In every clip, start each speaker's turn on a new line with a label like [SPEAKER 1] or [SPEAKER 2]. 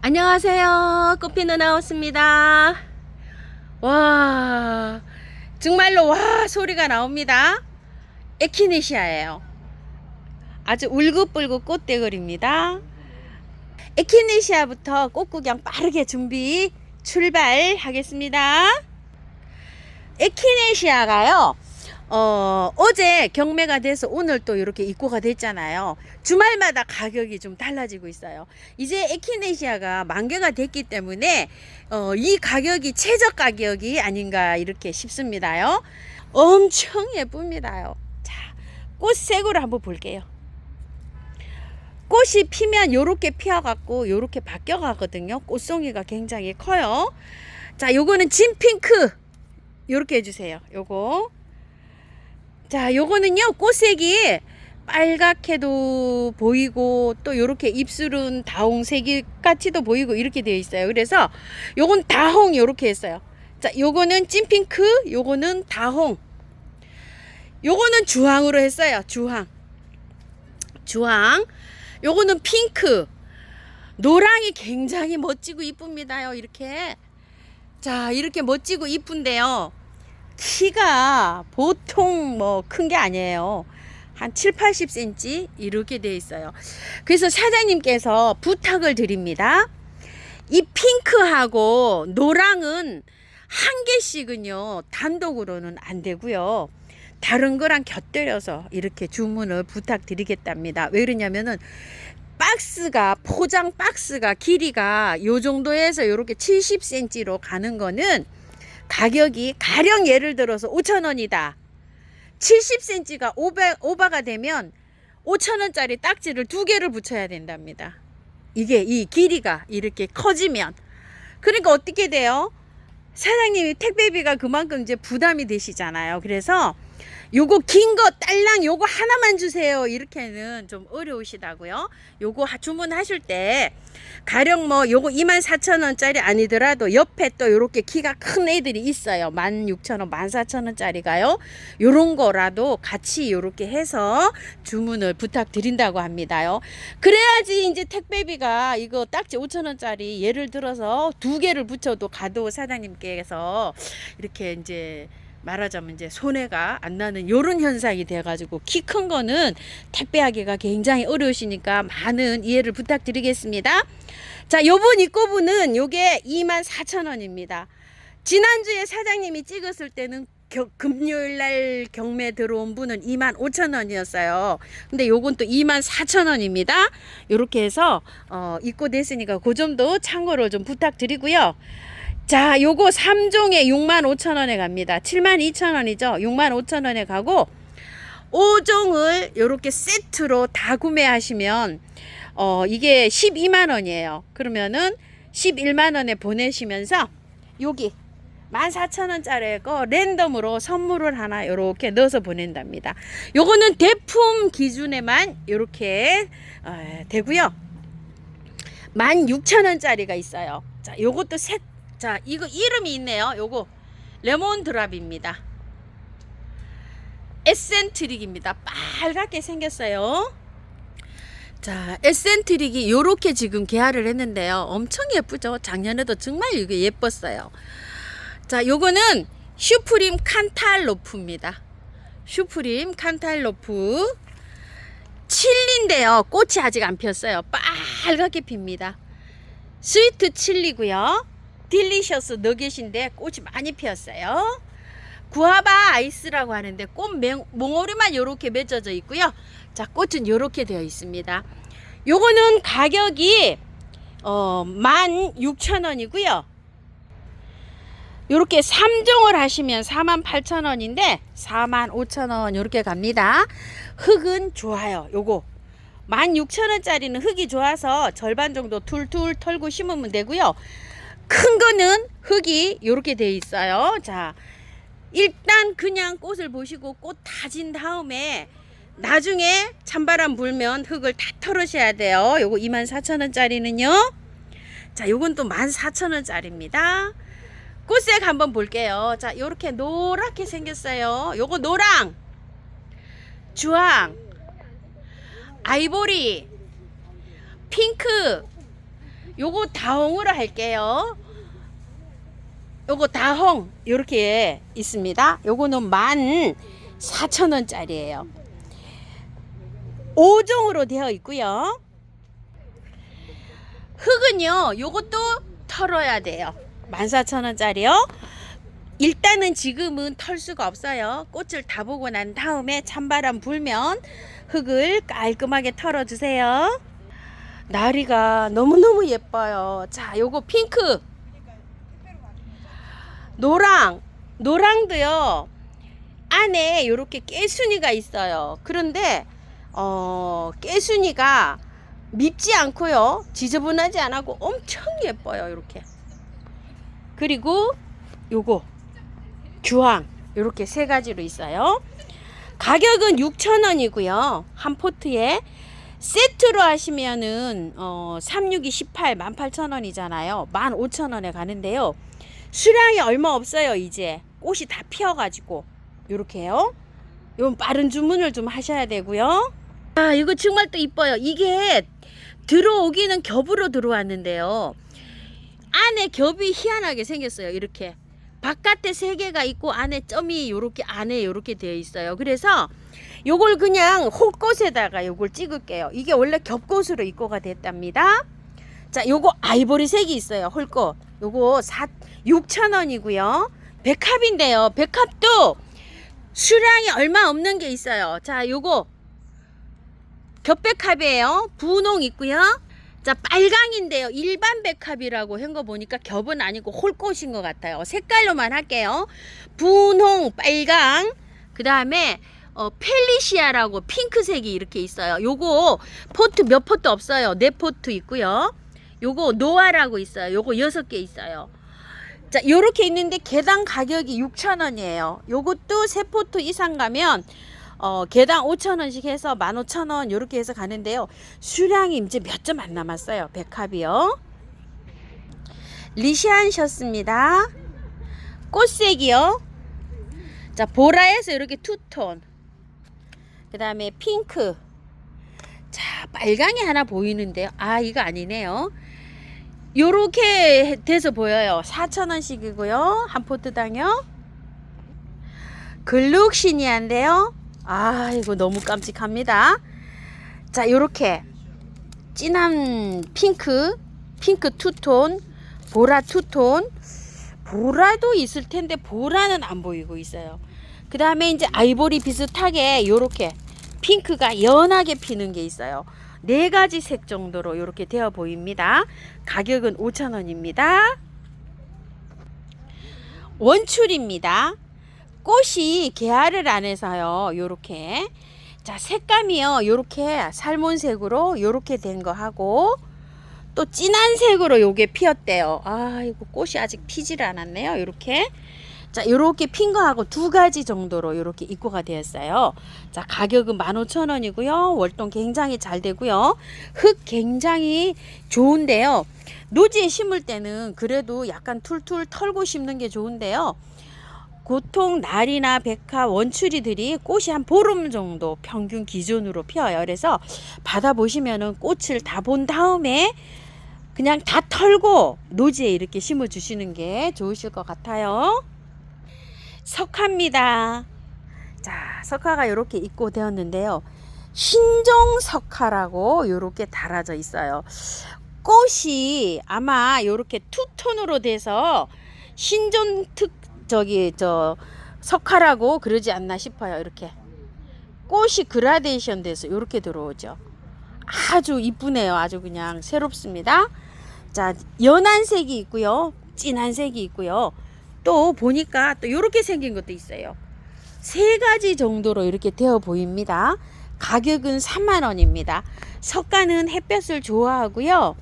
[SPEAKER 1] 안녕하세요. 꽃피는 하우스입니다. 와, 정말로 와 소리가 나옵니다. 에키네시아예요. 아주 울긋불긋 꽃대걸입니다. 에키네시아부터 꽃구경 빠르게 준비 출발하겠습니다. 에키네시아가요. 어제 경매가 돼서 오늘 또 이렇게 입고가 됐잖아요. 주말마다 가격이 좀 달라지고 있어요. 이제 에키네시아가 만개가 됐기 때문에 이 가격이 최저 가격이 아닌가 이렇게 싶습니다요. 엄청 예쁩니다요. 자, 꽃 색으로 한번 볼게요. 꽃이 피면 요렇게 피어갖고 요렇게 바뀌어 가거든요. 꽃송이가 굉장히 커요. 자, 요거는 진핑크 요렇게 해주세요. 요거. 자, 요거는요, 꽃색이 빨갛게도 보이고, 또 요렇게 입술은 다홍색이 같이도 보이고, 이렇게 되어 있어요. 그래서 요건 다홍 요렇게 했어요. 자, 요거는 찐핑크, 요거는 다홍. 요거는 주황으로 했어요. 주황. 요거는 핑크. 노랑이 굉장히 멋지고 이쁩니다요. 이렇게. 자, 이렇게 멋지고 이쁜데요. 키가 보통 뭐 큰 게 아니에요. 한 7, 80cm 이렇게 되어 있어요. 그래서 사장님께서 부탁을 드립니다. 이 핑크하고 노랑은 한 개씩은요 단독으로는 안 되고요. 다른 거랑 곁들여서 이렇게 주문을 부탁드리겠답니다. 왜 그러냐면은 박스가 포장 박스가 길이가 요 정도에서 이렇게 70cm로 가는 거는 가격이 가령 예를 들어서 5,000원이다. 70cm가 오버가 되면 5,000원짜리 딱지를 2개를 붙여야 된답니다. 이게 이 길이가 이렇게 커지면. 그러니까 어떻게 돼요? 사장님이 택배비가 그만큼 이제 부담이 되시잖아요. 그래서 요거 긴 거 딸랑 요거 하나만 주세요. 이렇게는 좀 어려우시다고요. 요거 주문하실 때 가령 뭐 요거 24,000원짜리 아니더라도 옆에 또 요렇게 키가 큰 애들이 있어요. 16,000원, 14,000원짜리가요. 요런 거라도 같이 요렇게 해서 주문을 부탁드린다고 합니다요. 그래야지 이제 택배비가 이거 딱지 5,000원짜리 예를 들어서 2개를 붙여도 가도 사장님께서 이렇게 이제 말하자면 이제 손해가 안 나는 요런 현상이 돼가지고 키 큰 거는 택배하기가 굉장히 어려우시니까 많은 이해를 부탁드리겠습니다. 자, 요번 입고분은 요게 24,000원입니다. 지난주에 사장님이 찍었을 때는 금요일날 경매 들어온 분은 25,000원이었어요. 근데 요건 또 24,000원입니다. 요렇게 해서 입고됐으니까 그 점도 참고로 좀 부탁드리고요. 자, 요거 3종에 65,000원에 갑니다. 72,000원이죠. 65,000원에 가고 5종을 요렇게 세트로 다 구매하시면 이게 12만원이에요. 그러면은 11만원에 보내시면서 여기 14,000원짜리 거 랜덤으로 선물을 하나 요렇게 넣어서 보낸답니다. 요거는 대품 기준에만 요렇게 되고요. 16,000원짜리가 있어요. 자, 요것도 자, 이거 이름이 있네요. 요거 레몬드랍입니다. 에센트릭입니다. 빨갛게 생겼어요. 자, 에센트릭이 요렇게 지금 개화를 했는데요. 엄청 예쁘죠? 작년에도 정말 이게 예뻤어요. 자, 요거는 슈프림 칸탈로프입니다. 슈프림 칸탈로프 칠리인데요. 꽃이 아직 안 폈어요. 빨갛게 핍니다. 스위트 칠리고요. 딜리셔스 너겟인데 꽃이 많이 피었어요. 구아바 아이스라고 하는데 꽃 몽오리만 이렇게 맺어져 있고요. 자, 꽃은 이렇게 되어 있습니다. 요거는 가격이 16,000원이고요. 요렇게 3종을 하시면 48,000원인데 45,000원 요렇게 갑니다. 흙은 좋아요. 요거 16,000원짜리는 흙이 좋아서 절반 정도 툴툴 털고 심으면 되고요. 큰 거는 흙이 이렇게 돼 있어요. 자, 일단 그냥 꽃을 보시고 꽃 다진 다음에 나중에 찬바람 불면 흙을 다 털으셔야 돼요. 요거 24,000원짜리는요. 자, 요건 또 14,000원짜리입니다. 꽃색 한번 볼게요. 자, 요렇게 노랗게 생겼어요. 요거 노랑, 주황, 아이보리, 핑크, 요거 다홍으로 할게요. 요거 다홍 요렇게 있습니다. 요거는 14,000원짜리예요. 5종으로 되어 있고요. 흙은요, 요것도 털어야 돼요. 14,000원짜리요. 일단은 지금은 털 수가 없어요. 꽃을 다 보고 난 다음에 찬바람 불면 흙을 깔끔하게 털어주세요. 나리가 너무너무 예뻐요. 자, 요거 핑크, 노랑도요. 안에 요렇게 깨순이가 있어요. 그런데 깨순이가 밉지 않고요, 지저분하지 않고 엄청 예뻐요. 이렇게. 그리고 요거 주황 요렇게 세 가지로 있어요. 가격은 6,000원이고요 한 포트에. 세트로 하시면은 36이 18 18,000원이잖아요 15,000원에 가는데요. 수량이 얼마 없어요. 이제 꽃이 다 피어가지고 요렇게요. 요 빠른 주문을 좀 하셔야 되고요. 아, 이거 정말 또 이뻐요. 이게 들어오기는 겹으로 들어왔는데요, 안에 겹이 희한하게 생겼어요. 이렇게 바깥에 3개가 있고 안에 점이 요렇게 안에 요렇게 되어 있어요. 그래서 요걸 그냥 홀꽃에다가 요걸 찍을게요. 이게 원래 겹꽃으로 입고가 됐답니다. 자, 요거 아이보리색이 있어요. 홀꽃 요거 6,000원이고요 백합인데요, 백합도 수량이 얼마 없는 게 있어요. 자, 요거 겹백합이에요. 분홍 있고요. 자, 빨강인데요. 일반 백합이라고 한 거 보니까 겹은 아니고 홀꽃인 것 같아요. 색깔로만 할게요. 분홍, 빨강, 그 다음에 펠리시아라고 핑크색이 이렇게 있어요. 요거 포트 몇 포트 없어요. 4포트 있고요. 요거 노아라고 있어요. 요거 6개 있어요. 자, 요렇게 있는데 개당 가격이 6,000원이에요. 요것도 3포트 이상 가면 개당 5,000원씩 해서 15,000원 요렇게 해서 가는데요. 수량이 이제 몇 점 안 남았어요. 백합이요. 리시안셨습니다. 꽃색이요. 자, 보라에서 이렇게 투톤. 그 다음에 핑크. 자, 빨강이 하나 보이는데요. 아, 이거 아니네요. 요렇게 돼서 보여요. 4,000원씩이고요 한 포트당요. 글룩시니아인데요. 아, 이거 너무 깜찍합니다. 자, 요렇게 진한 핑크 투톤, 보라 투톤. 보라도 있을 텐데 보라는 안 보이고 있어요. 그 다음에 이제 아이보리 비슷하게 요렇게 핑크가 연하게 피는 게 있어요. 4가지 색 정도로 요렇게 되어 보입니다. 가격은 5,000원입니다. 원출입니다. 꽃이 개화를 안 해서요. 요렇게. 자, 색감이요. 요렇게 살몬색으로 요렇게 된 거 하고 또 진한 색으로 요게 피었대요. 아, 이거 꽃이 아직 피질 않았네요. 요렇게. 자, 요렇게 핀 거하고 2가지 정도로 요렇게 입고가 되었어요. 자, 가격은 15,000원이고요. 월동 굉장히 잘 되고요. 흙 굉장히 좋은데요. 노지에 심을 때는 그래도 약간 툴툴 털고 심는 게 좋은데요. 보통 날이나 백합 원추리들이 꽃이 한 보름 정도 평균 기준으로 피어요. 그래서 받아보시면은 꽃을 다 본 다음에 그냥 다 털고 노지에 이렇게 심어 주시는 게 좋으실 것 같아요. 석화입니다. 자, 석화가 이렇게 입고 되었는데요. 신종 석화라고 이렇게 달아져 있어요. 꽃이 아마 이렇게 투톤으로 돼서 신종 석화라고 그러지 않나 싶어요. 이렇게 꽃이 그라데이션 돼서 이렇게 들어오죠. 아주 이쁘네요. 아주 그냥 새롭습니다. 자, 연한 색이 있고요. 진한 색이 있고요. 또 보니까 또 이렇게 생긴 것도 있어요. 3가지 정도로 이렇게 되어 보입니다. 가격은 30,000원입니다. 석가는 햇볕을 좋아하고요.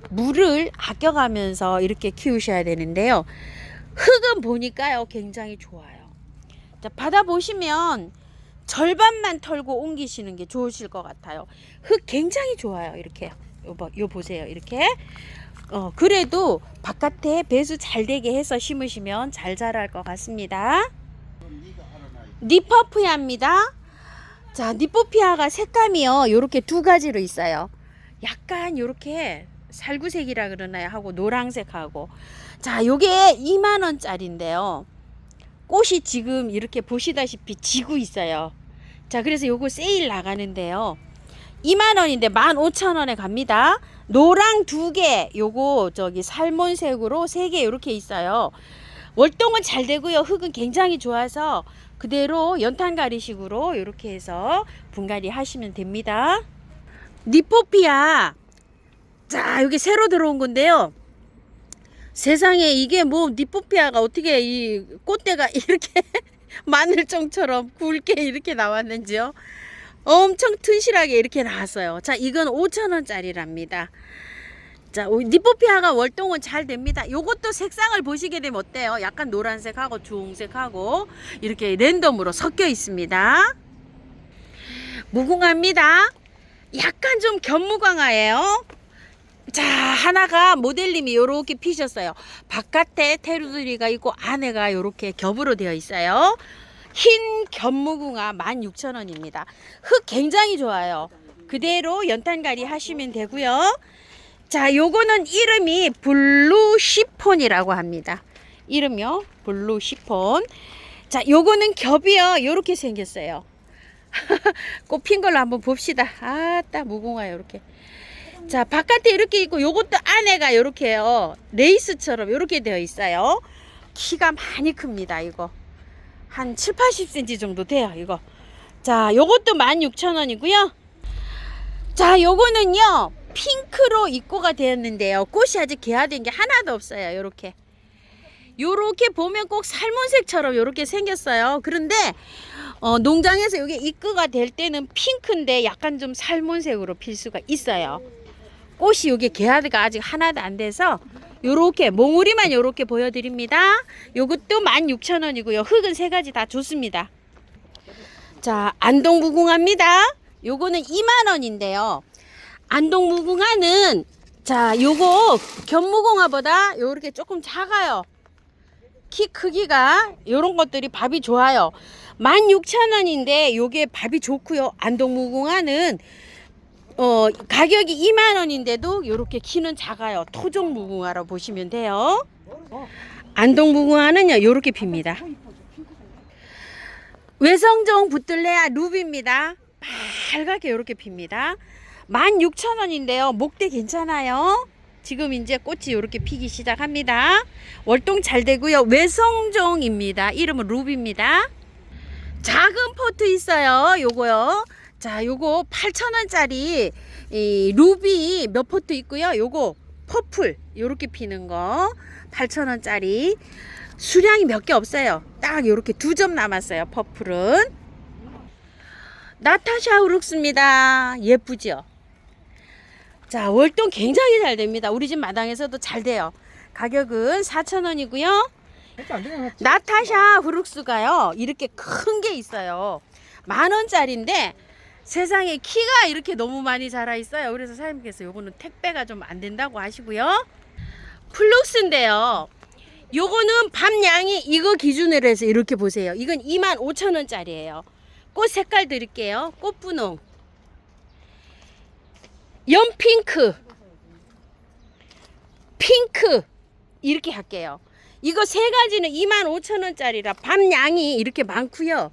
[SPEAKER 1] 물을 아껴가면서 이렇게 키우셔야 되는데요. 흙은 보니까요, 굉장히 좋아요. 자, 받아보시면 절반만 털고 옮기시는 게 좋으실 것 같아요. 흙 굉장히 좋아요. 이렇게 요 보세요. 이렇게 그래도 바깥에 배수 잘 되게 해서 심으시면 잘 자랄 것 같습니다. 니퍼피아입니다. 자, 니퍼피아가 색감이요, 요렇게 2가지로 있어요. 약간 요렇게 살구색이라 그러나요? 하고 노란색하고. 자, 요게 2만 원짜리인데요. 꽃이 지금 이렇게 보시다시피 지고 있어요. 자, 그래서 요거 세일 나가는데요. 2만 원인데 15,000원에 갑니다. 노랑 2개, 요거 저기 살몬색으로 3개 이렇게 있어요. 월동은 잘 되고요. 흙은 굉장히 좋아서 그대로 연탄가리식으로 이렇게 해서 분갈이 하시면 됩니다. 니포피아. 자, 여기 새로 들어온 건데요. 세상에 이게 뭐 니포피아가 어떻게 이 꽃대가 이렇게 마늘종처럼 굵게 이렇게 나왔는지요. 엄청 튼실하게 이렇게 나왔어요. 자, 이건 5,000원짜리랍니다. 자, 니포피아가 월동은 잘 됩니다. 요것도 색상을 보시게 되면 어때요? 약간 노란색하고 주홍색하고 이렇게 랜덤으로 섞여 있습니다. 무궁화입니다. 약간 좀 견무광화예요. 자, 하나가 모델님이 요렇게 피셨어요. 바깥에 테두리가 있고 안에가 요렇게 겹으로 되어 있어요. 흰 견무궁화 16,000원입니다. 흙 굉장히 좋아요. 그대로 연탄가리 하시면 되고요. 자, 요거는 이름이 블루 시폰이라고 합니다. 이름이요, 블루 시폰. 자, 요거는 겹이요, 요렇게 생겼어요. 꽃 핀 걸로 한번 봅시다. 아따, 무궁화 요렇게. 자, 바깥에 이렇게 있고 요것도 안에가 요렇게요, 레이스처럼 요렇게 되어 있어요. 키가 많이 큽니다. 이거 한 7, 80cm 정도 돼요. 이거. 자, 요것도 16,000원이고요. 자, 요거는요 핑크로 입고가 되었는데요. 꽃이 아직 개화된 게 하나도 없어요. 요렇게 보면 꼭 살몬색처럼 요렇게 생겼어요. 그런데 농장에서 이게 입고가 될 때는 핑크인데 약간 좀 살몬색으로 필 수가 있어요. 꽃이 여기 개화가 아직 하나도 안 돼서 요렇게 몽우리만 요렇게 보여드립니다. 요것도 16,000원이고요. 흙은 3가지 다 좋습니다. 자, 안동무궁화입니다. 요거는 2만 원인데요. 안동무궁화는 자, 요거 견무궁화보다 요렇게 조금 작아요. 키 크기가 요런 것들이 밥이 좋아요. 16,000원인데 요게 밥이 좋고요. 안동무궁화는 가격이 2만 원인데도 요렇게 키는 작아요. 토종 무궁화로 보시면 돼요. 안동무궁화는요 요렇게 핍니다. 외성종 붙들레아 루비입니다. 빨갛게 요렇게 핍니다. 16,000원인데요. 목대 괜찮아요. 지금 이제 꽃이 요렇게 피기 시작합니다. 월동 잘 되고요. 외성종입니다. 이름은 루비입니다. 작은 포트 있어요. 요거요. 자, 요거 8,000원짜리 이 루비 몇 포트 있고요. 요거 퍼플 요렇게 피는 거 8,000원짜리. 수량이 몇 개 없어요. 딱 요렇게 2점 남았어요. 퍼플은. 나타샤 우룩스입니다. 예쁘죠? 자, 월동 굉장히 잘 됩니다. 우리 집 마당에서도 잘 돼요. 가격은 4,000원이고요. 나타샤 후룩스가요 이렇게 큰 게 있어요. 10,000원짜리인데 세상에 키가 이렇게 너무 많이 자라 있어요. 그래서 사장님께서 요거는 택배가 좀 안 된다고 하시고요. 플룩스인데요. 요거는 밤양이 이거 기준으로 해서 이렇게 보세요. 이건 25,000원짜리예요. 꽃 색깔 드릴게요. 꽃분홍, 연핑크, 핑크 이렇게 할게요. 이거 3가지는 25,000원짜리라 밤양이 이렇게 많고요.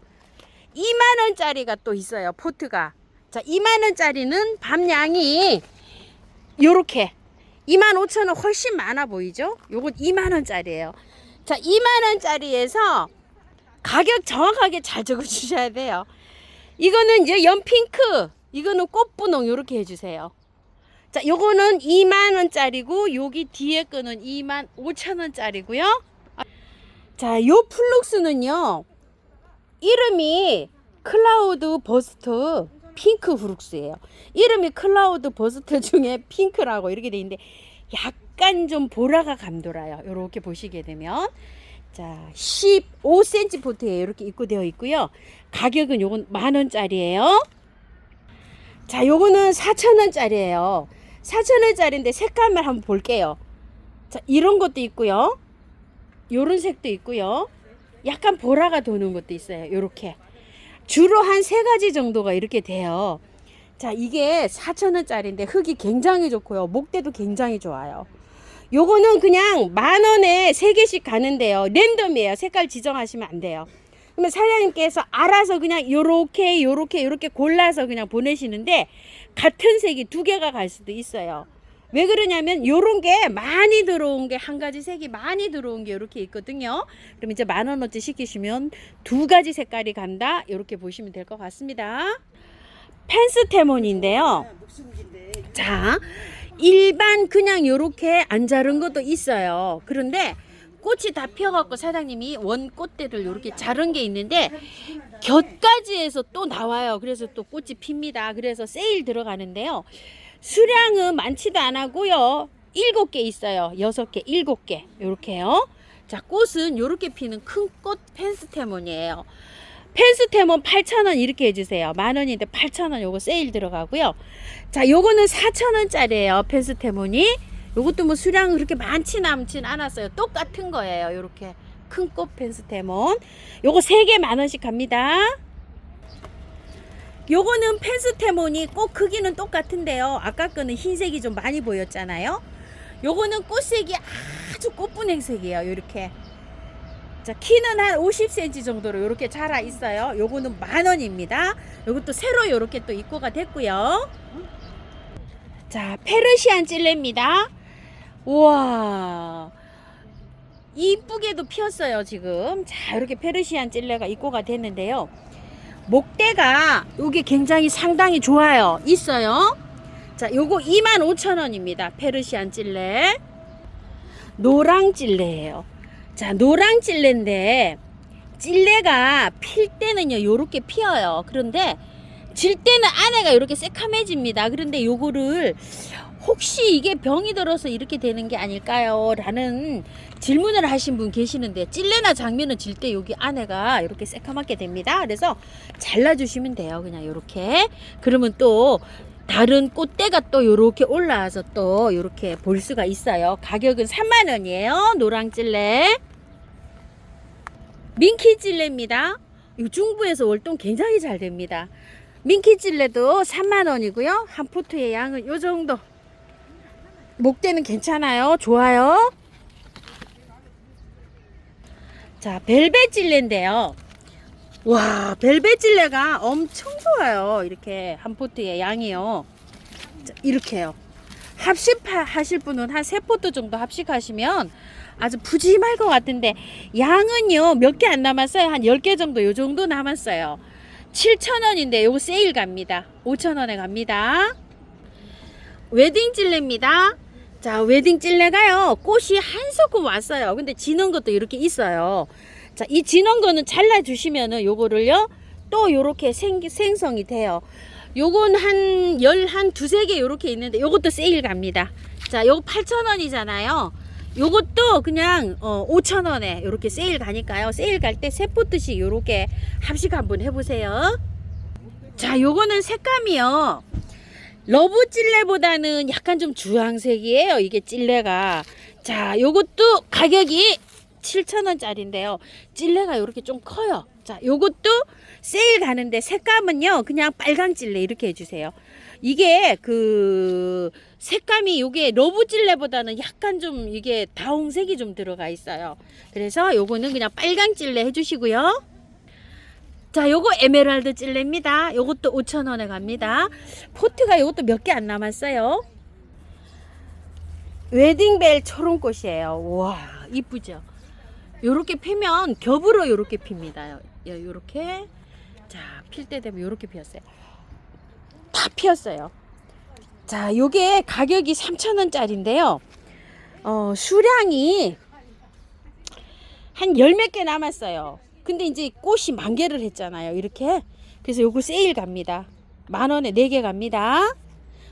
[SPEAKER 1] 2만원짜리가 또 있어요. 포트가. 자, 2만원짜리는 밤양이 요렇게 25,000원 훨씬 많아 보이죠? 요건 2만원짜리예요. 자, 2만원짜리에서 가격 정확하게 잘 적어 주셔야 돼요. 이거는 이제 연핑크, 이거는 꽃분홍 요렇게 해주세요. 자, 요거는 2만원짜리고 여기 뒤에 거는 25,000원짜리고요. 자, 요 플룩스는요 이름이 클라우드 버스트 핑크 후룩스예요. 이름이 클라우드 버스트 중에 핑크라고 이렇게 돼 있는데 약간 좀 보라가 감돌아요. 이렇게 보시게 되면 자 15cm 포트에 이렇게 입고되어 있고요. 가격은 요건 10,000원짜리예요. 자, 요거는 4,000원짜리예요. 4,000원짜리인데 색감을 한번 볼게요. 자, 이런 것도 있고요. 요런 색도 있고요. 약간 보라가 도는 것도 있어요. 요렇게 주로 한 3가지 정도가 이렇게 돼요. 자, 이게 4,000원짜리인데 흙이 굉장히 좋고요. 목대도 굉장히 좋아요. 요거는 그냥 10,000원에 3개씩 가는데요. 랜덤이에요. 색깔 지정하시면 안 돼요. 그러면 사장님께서 알아서 그냥 요렇게 골라서 그냥 보내시는데 같은 색이 2개가 갈 수도 있어요. 왜 그러냐면 요런 게 많이 들어온 게 한 가지 색이 많이 들어온 게 이렇게 있거든요. 그럼 이제 10,000원어치 시키시면 2가지 색깔이 간다. 이렇게 보시면 될 것 같습니다. 펜스테몬인데요. 자, 일반 그냥 요렇게 안 자른 것도 있어요. 그런데 꽃이 다 피어갖고 사장님이 원 꽃대를 요렇게 자른 게 있는데 곁가지에서 또 나와요. 그래서 또 꽃이 핍니다. 그래서 세일 들어가는데요. 수량은 많지도 않았고요. 7개 있어요. 6개, 7개. 요렇게요. 자, 꽃은 요렇게 피는 큰 꽃 펜스테몬이에요. 펜스테몬 8,000원 이렇게 해주세요. 10,000원인데 8,000원 요거 세일 들어가고요. 자, 요거는 4,000원짜리예요. 펜스테몬이. 요것도 뭐 수량은 그렇게 많진 않았어요. 똑같은 거예요. 요렇게 큰 꽃 펜스테몬. 요거 3개 10,000원씩 갑니다. 요거는 펜스테몬이 꽃 크기는 똑같은데요. 아까 거는 흰색이 좀 많이 보였잖아요. 요거는 꽃색이 아주 꽃분행색이에요. 요렇게. 자, 키는 한 50cm 정도로 요렇게 자라 있어요. 요거는 10,000원입니다. 요것도 새로 요렇게 또 입고가 됐고요. 자, 페르시안 찔레입니다. 우와, 이쁘게도 피었어요 지금. 자, 이렇게 페르시안 찔레가 입고가 됐는데요. 목대가 요게 굉장히 상당히 좋아요. 있어요. 자, 요거 25,000원입니다. 페르시안 찔레. 노랑 찔레예요. 자, 노랑 찔레인데 찔레가 필 때는요 요렇게 피어요. 그런데 질 때는 안에가 요렇게 새카매집니다. 그런데 요거를 혹시 이게 병이 들어서 이렇게 되는 게 아닐까요? 라는 질문을 하신 분 계시는데, 찔레나 장미는 질 때 여기 안에가 이렇게 새카맣게 됩니다. 그래서 잘라주시면 돼요. 그냥 이렇게. 그러면 또 다른 꽃대가 또 요렇게 올라와서 또 요렇게 볼 수가 있어요. 가격은 30,000원이에요. 노랑 찔레. 민키 찔레입니다. 이 중부에서 월동 굉장히 잘 됩니다. 민키 찔레도 30,000원이고요. 한 포트의 양은 요 정도. 목대는 괜찮아요. 좋아요. 자, 벨벳 찔레인데요. 와, 벨벳 찔레가 엄청 좋아요. 이렇게 한 포트의 양이요. 자, 이렇게요. 합식하실 분은 한 3포트 정도 합식하시면 아주 푸짐할 것 같은데, 양은요 몇 개 안 남았어요. 한 10개 정도 요 정도 남았어요. 7,000원인데 요거 세일 갑니다. 5,000원에 갑니다. 웨딩 찔레입니다. 자, 웨딩 찔레가요 꽃이 한 소끔 왔어요. 근데 지는 것도 이렇게 있어요. 자, 이 지는 거는 잘라 주시면은 요거를요 또 요렇게 생성이 돼요. 요건 한 두세 개 요렇게 있는데 요것도 세일 갑니다. 자, 요거 8,000원이잖아요. 요것도 그냥 5,000원에 요렇게 세일 가니까요. 세일 갈 때 3포트씩 요렇게 합식 한번 해보세요. 자, 요거는 색감이요 러브 찔레보다는 약간 좀 주황색이에요. 이게 찔레가. 자, 요것도 가격이 7,000원짜리인데요. 찔레가 이렇게 좀 커요. 자, 요것도 세일 가는데 색감은요 그냥 빨강 찔레 이렇게 해주세요. 이게 그 색감이 요게 러브 찔레보다는 약간 좀 이게 다홍색이 좀 들어가 있어요. 그래서 요거는 그냥 빨강 찔레 해주시고요. 자, 요거 에메랄드 찔레입니다. 요것도 5,000원에 갑니다. 포트가 요것도 몇 개 안 남았어요. 웨딩벨 초롱꽃이에요. 와, 이쁘죠? 요렇게 피면 겹으로 요렇게 핍니다. 요렇게. 자, 필 때 되면 요렇게 피었어요. 다 피었어요. 자, 요게 가격이 3,000원짜리인데요. 수량이 한 10몇 개 남았어요. 근데 이제 꽃이 만개를 했잖아요. 이렇게. 그래서 요거 세일 갑니다. 10,000원에 4개 갑니다.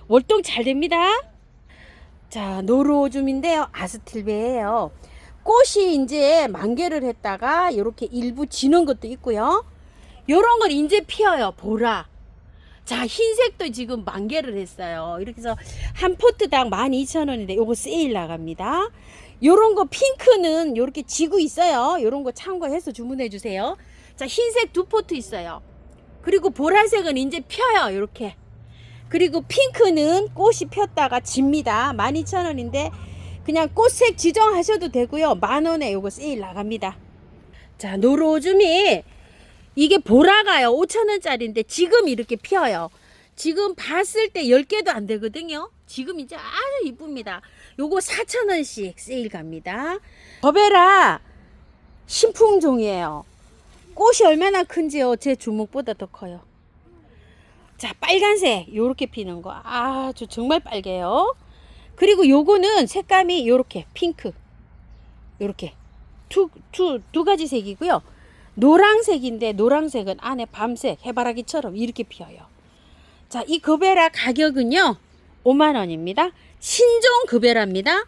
[SPEAKER 1] 월동 잘 됩니다. 자, 노루오줌인데요. 아스틸베예요. 꽃이 이제 만개를 했다가 이렇게 일부 지는 것도 있고요. 요런 건 이제 피어요. 보라. 자, 흰색도 지금 만개를 했어요. 이렇게 해서 한 포트당 12,000원인데 요거 세일 나갑니다. 요런 거 핑크는 요렇게 지고 있어요. 요런 거 참고해서 주문해 주세요. 자, 흰색 2포트 있어요. 그리고 보라색은 이제 펴요. 요렇게. 그리고 핑크는 꽃이 폈다가 집니다. 12,000원인데 그냥 꽃색 지정하셔도 되고요. 10,000원에 요거 세일 나갑니다. 자, 노로우즘이 이게 보라가요. 5,000원짜리인데 지금 이렇게 피어요. 지금 봤을 때 10개도 안 되거든요. 지금 이제 아주 이쁩니다. 요거 4,000원씩 세일 갑니다. 버베라 신풍종이에요. 꽃이 얼마나 큰지요. 제 주먹보다 더 커요. 자, 빨간색 요렇게 피는 거 아주 정말 빨개요. 그리고 요거는 색감이 요렇게 핑크 요렇게 두 가지 색이고요. 노란색인데 노란색은 안에 밤색 해바라기처럼 이렇게 피어요. 자, 이 거베라 가격은요 5만원입니다. 신종 거베라입니다.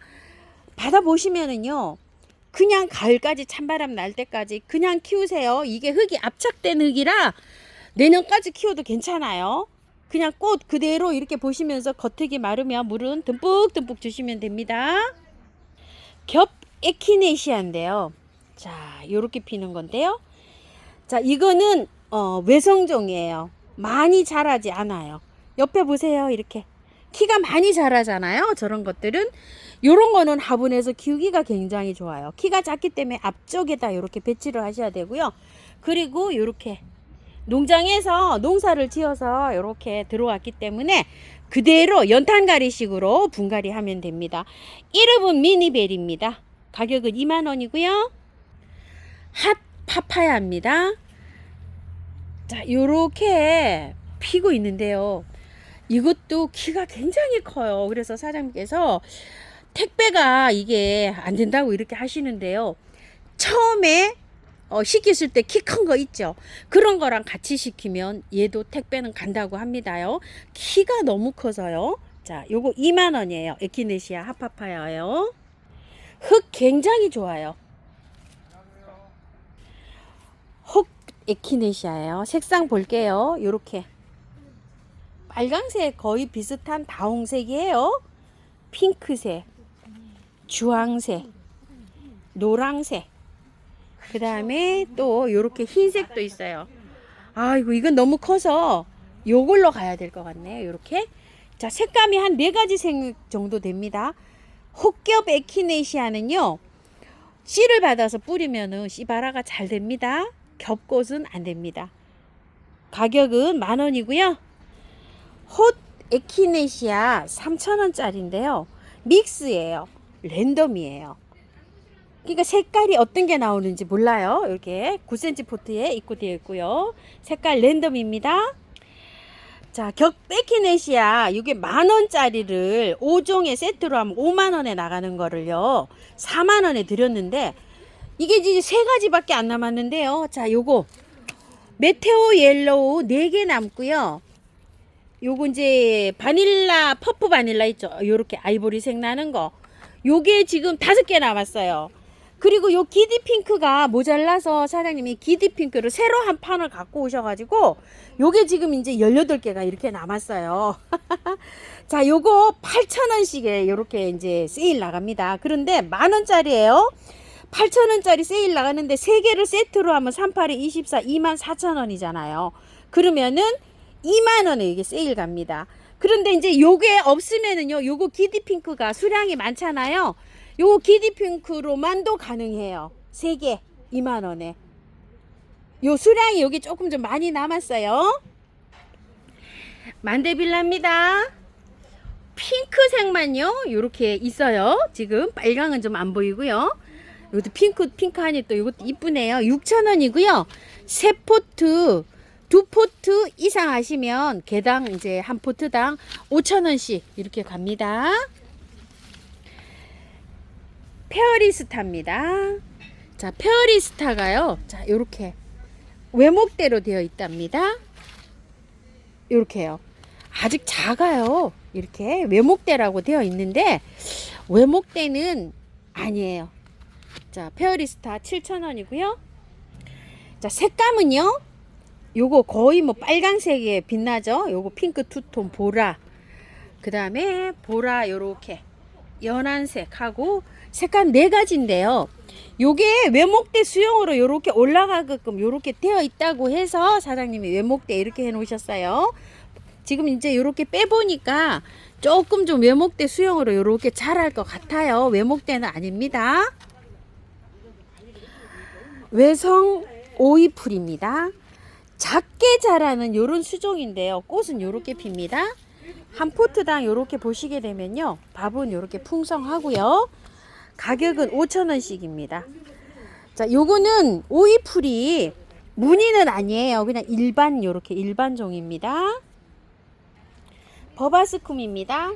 [SPEAKER 1] 받아보시면은요 그냥 가을까지 찬바람 날 때까지 그냥 키우세요. 이게 흙이 압착된 흙이라 내년까지 키워도 괜찮아요. 그냥 꽃 그대로 이렇게 보시면서 겉흙이 마르면 물은 듬뿍듬뿍 주시면 됩니다. 겹 에키네시아인데요. 자, 요렇게 피는 건데요. 자, 이거는 외성종이에요. 많이 자라지 않아요. 옆에 보세요. 이렇게 키가 많이 자라잖아요. 저런 것들은 요런 거는 화분에서 키우기가 굉장히 좋아요. 키가 작기 때문에 앞쪽에다 이렇게 배치를 하셔야 되고요. 그리고 요렇게 농장에서 농사를 지어서 이렇게 들어왔기 때문에 그대로 연탄가리식으로 분갈이 하면 됩니다. 이름은 미니벨입니다. 가격은 2만원이고요. 핫 파파야입니다. 자, 요렇게 피고 있는데요. 이것도 키가 굉장히 커요. 그래서 사장님께서 택배가 이게 안 된다고 이렇게 하시는데요. 처음에 시켰을 때 키 큰 거 있죠. 그런 거랑 같이 시키면 얘도 택배는 간다고 합니다요. 키가 너무 커서요. 자, 요거 2만원이에요. 에키네시아 핫파파야예요. 흙 굉장히 좋아요. 흙 에키네시아예요. 색상 볼게요. 요렇게 빨강색 거의 비슷한 다홍색이에요. 핑크색, 주황색, 노랑색, 그 다음에 또 요렇게 흰색도 있어요. 아이고, 이건 너무 커서 요걸로 가야 될 것 같네요. 요렇게. 자, 색감이 한 4가지 색 정도 됩니다. 혹겹 에키네시아는요 씨를 받아서 뿌리면은 씨바라가 잘 됩니다. 겹꽃은 안 됩니다. 가격은 10,000원이고요. 톳 에키네시아 3,000원짜리인데요. 믹스예요. 랜덤이에요. 그러니까 색깔이 어떤 게 나오는지 몰라요. 이렇게 9cm 포트에 입고되어 있고요. 색깔 랜덤입니다. 자, 격 에키네시아 이게 10,000원짜리를 5종의 세트로 하면 5만원에 나가는 거를요 4만원에 드렸는데 이게 이제 3가지밖에 안 남았는데요. 자, 요거 메테오 옐로우 4개 남고요. 요거 이제 바닐라 퍼프 바닐라 있죠. 요렇게 아이보리색 나는 거 요게 지금 5개 남았어요. 그리고 요 기디핑크가 모자라서 사장님이 기디핑크를 새로 한 판을 갖고 오셔가지고 요게 지금 이제 18개가 이렇게 남았어요. 자, 요거 8,000원씩에 요렇게 이제 세일 나갑니다. 그런데 10,000원짜리예요. 8,000원짜리 세일 나가는데 3개를 세트로 하면 38에 24, 24,000원이잖아요. 그러면은 2만원에 이게 세일 갑니다. 그런데 이제 요게 없으면은요, 요거 기디핑크가 수량이 많잖아요. 요거 기디핑크로만도 가능해요. 3개 2만원에. 요 수량이 여기 조금 좀 많이 남았어요. 만데빌라입니다. 핑크색만요 요렇게 있어요. 지금 빨강은 좀 안 보이고요. 이것도 핑크하니 또 이것도 이쁘네요. 6,000원이고요. 3포트 2포트 이상 하시면 개당 이제 한 포트당 5,000원씩 이렇게 갑니다. 페어리스타입니다. 자, 페어리스타가요. 자, 요렇게 외목대로 되어 있답니다. 요렇게요. 아직 작아요. 이렇게 외목대라고 되어 있는데 외목대는 아니에요. 자, 페어리스타 7,000원이고요. 자, 색감은요. 요거 거의 뭐 빨강색에 빛나죠. 요거 핑크 투톤 보라. 그 다음에 보라 요렇게 연한색하고 색감 4가지인데요. 요게 외목대 수용으로 요렇게 올라가게끔 요렇게 되어 있다고 해서 사장님이 외목대 이렇게 해 놓으셨어요. 지금 이제 이렇게 빼보니까 조금 좀 외목대 수영으로 이렇게 자랄 것 같아요. 외목대는 아닙니다. 외성 오이풀입니다. 작게 자라는 요런 수종인데요. 꽃은 요렇게 핍니다. 한 포트당 요렇게 보시게 되면요. 밥은 요렇게 풍성하고요. 가격은 5,000원씩입니다. 자, 요거는 오이풀이 무늬는 아니에요. 그냥 일반 요렇게 일반 종입니다. 버바스쿰입니다.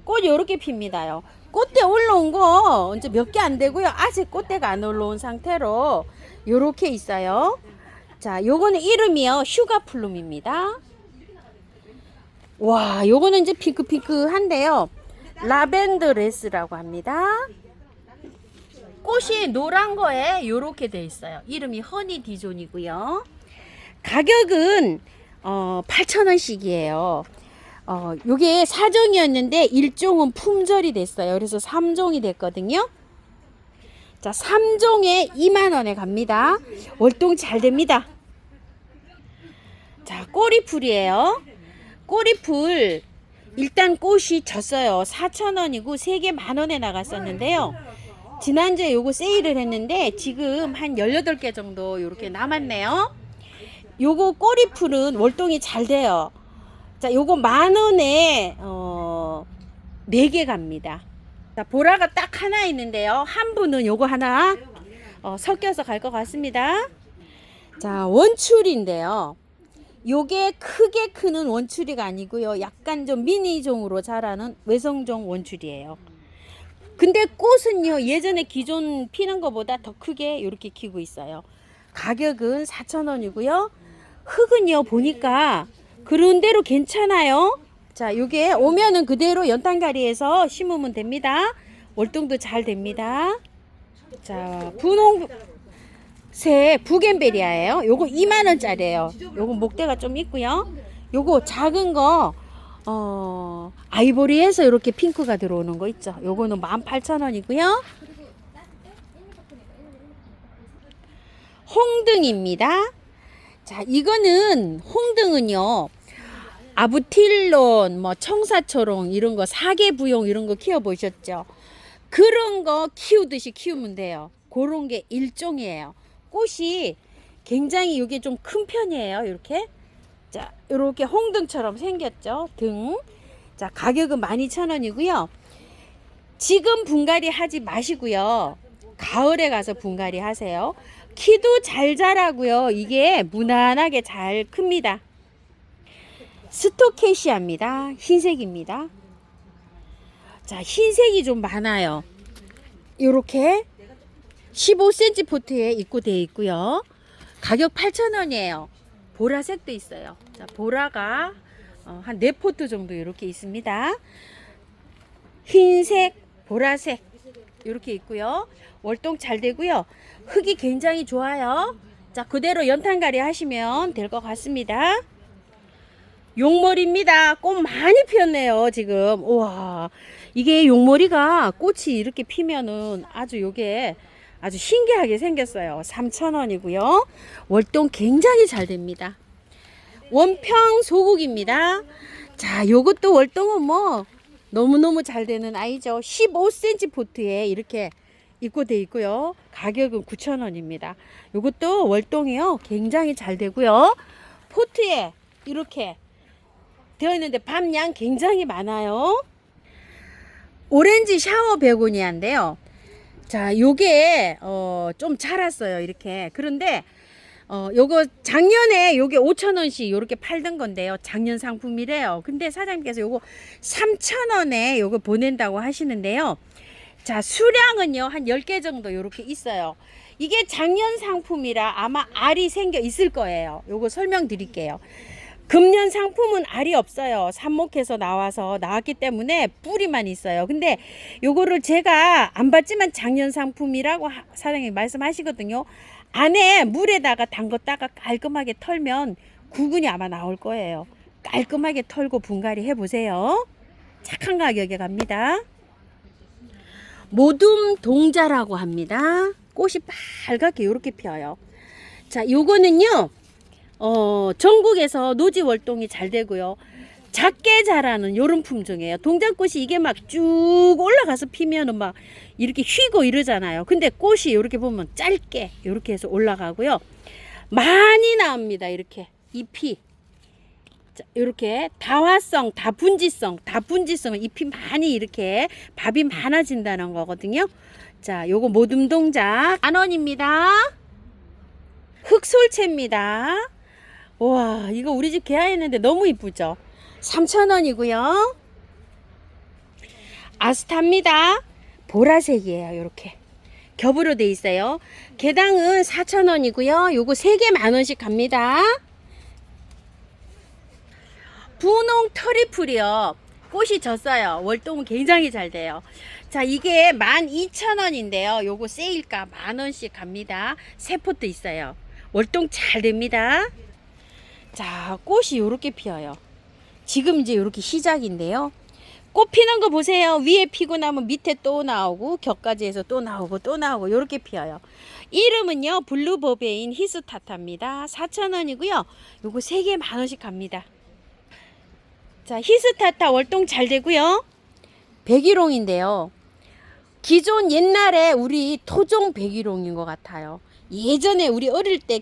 [SPEAKER 1] 꽃 요렇게 핍니다요. 꽃대 올라온 거 이제 몇 개 안 되고요. 아직 꽃대가 안 올라온 상태로 요렇게 있어요. 자, 요거는 이름이요. 슈가플룸입니다. 와, 요거는 이제 핑크핑크한데요. 라벤더 레스라고 합니다. 꽃이 노란 거에 요렇게 돼 있어요. 이름이 허니 디존이고요. 가격은 8,000원씩이에요. 요게 4종이었는데 1종은 품절이 됐어요. 그래서 3종이 됐거든요. 자, 3종에 2만원에 갑니다. 월동 잘 됩니다. 자, 꼬리풀이에요. 꼬리풀 일단 꽃이 졌어요. 4,000원이고 3개 만원에 나갔었는데요. 지난주에 요거 세일을 했는데 지금 한 18개 정도 요렇게 남았네요. 요거 꼬리풀은 월동이 잘 돼요. 자, 요거 만원에 4개 갑니다. 자, 보라가 딱 하나 있는데요. 한 분은 요거 하나 섞여서 갈 것 같습니다. 자, 원추리인데요. 요게 크게 크는 원추리가 아니고요. 약간 좀 미니종으로 자라는 외성종 원추리예요. 근데 꽃은요, 예전에 기존 피는 것보다 더 크게 이렇게 키고 있어요. 가격은 4,000원이고요. 흙은요, 보니까 그런 대로 괜찮아요. 자, 요게 오면은 그대로 연탄가리에서 심으면 됩니다. 월동도 잘 됩니다. 자, 분홍색 부겐베리아예요. 요거 2만원짜리예요. 요거 목대가 좀 있고요. 요거 작은 거 아이보리에서 이렇게 핑크가 들어오는 거 있죠. 요거는 18,000원이고요. 홍등입니다. 자, 이거는 홍등은요. 아부틸론, 뭐 청사초롱 이런 거, 사계부용 이런 거 키워 보셨죠? 그런 거 키우듯이 키우면 돼요. 그런 게 일종이에요. 꽃이 굉장히 이게 좀 큰 편이에요. 이렇게. 자, 이렇게 홍등처럼 생겼죠. 등. 자, 가격은 12,000원이고요. 지금 분갈이 하지 마시고요. 가을에 가서 분갈이 하세요. 키도 잘 자라고요. 이게 무난하게 잘 큽니다. 스토케시아입니다. 흰색입니다. 자, 흰색이 좀 많아요. 요렇게 15cm 포트에 입고되어 있고요. 가격 8,000원이에요. 보라색도 있어요. 자, 보라가 한 4포트 정도 이렇게 있습니다. 흰색, 보라색 이렇게 있고요. 월동 잘 되고요. 흙이 굉장히 좋아요. 자, 그대로 연탄가리 하시면 될 것 같습니다. 용머리입니다. 꽃 많이 피었네요, 지금. 우와, 이게 용머리가 꽃이 이렇게 피면은 아주 요게 아주 신기하게 생겼어요. 3,000원이고요. 월동 굉장히 잘 됩니다. 원평 소국입니다. 자, 요것도 월동은 뭐 너무너무 잘 되는 아이죠. 15cm 포트에 이렇게 입고돼 있고요. 가격은 9,000원입니다. 요것도 월동이요. 굉장히 잘 되고요. 포트에 이렇게 되어 있는데 밤양 굉장히 많아요. 오렌지 샤워 베고니아인데요. 자, 요게 좀 자랐어요. 이렇게. 그런데 요거 작년에 요게 5,000원씩 요렇게 팔던 건데요. 작년 상품이래요. 근데 사장님께서 요거 3,000원에 요거 보낸다고 하시는데요. 자, 수량은요 한 10개 정도 요렇게 있어요. 이게 작년 상품이라 아마 알이 생겨 있을 거예요. 요거 설명드릴게요. 금년 상품은 알이 없어요. 삽목해서 나왔기 때문에 뿌리만 있어요. 근데 요거를 제가 안 봤지만 작년 상품이라고 사장님이 말씀하시거든요. 안에 물에다가 담궜다가 깔끔하게 털면 구근이 아마 나올 거예요. 깔끔하게 털고 분갈이 해보세요. 착한 가격에 갑니다. 모둠 동자라고 합니다. 꽃이 빨갛게 이렇게 피어요. 자, 요거는요 전국에서 노지 월동이 잘 되고요. 작게 자라는 요런 품종이에요. 동작꽃이 이게 막 쭉 올라가서 피면은 막 이렇게 휘고 이러잖아요. 근데 꽃이 이렇게 보면 짧게 이렇게 해서 올라가고요. 많이 나옵니다. 이렇게 잎이. 자, 이렇게 다화성, 다분지성은 잎이 많이 이렇게 밥이 많아진다는 거거든요. 자, 요거 모듬 동작 10,000원입니다. 흑솔채입니다. 와, 이거 우리 집 개화했는데 너무 이쁘죠? 3,000원이고요. 아스타입니다. 보라색이에요. 요렇게 겹으로 돼 있어요. 개당은 4,000원이고요. 요거 3개 10,000원씩 갑니다. 분홍 트리플이요. 꽃이 졌어요. 월동은 굉장히 잘 돼요. 자, 이게 12,000원인데요. 요거 세일가 10,000원씩 갑니다. 세포도 있어요. 월동 잘 됩니다. 자, 꽃이 요렇게 피어요. 지금 이제 요렇게 시작인데요. 꽃 피는 거 보세요. 위에 피고 나면 밑에 또 나오고 격가지에서 또 나오고 또 나오고 요렇게 피어요. 이름은요 블루버베인 히스타타입니다. 4,000원이고요. 요거 3개 10,000원씩 갑니다. 자, 히스타타 월동 잘 되고요. 백일홍인데요. 기존 옛날에 우리 토종 백일홍인 것 같아요. 예전에 우리 어릴 때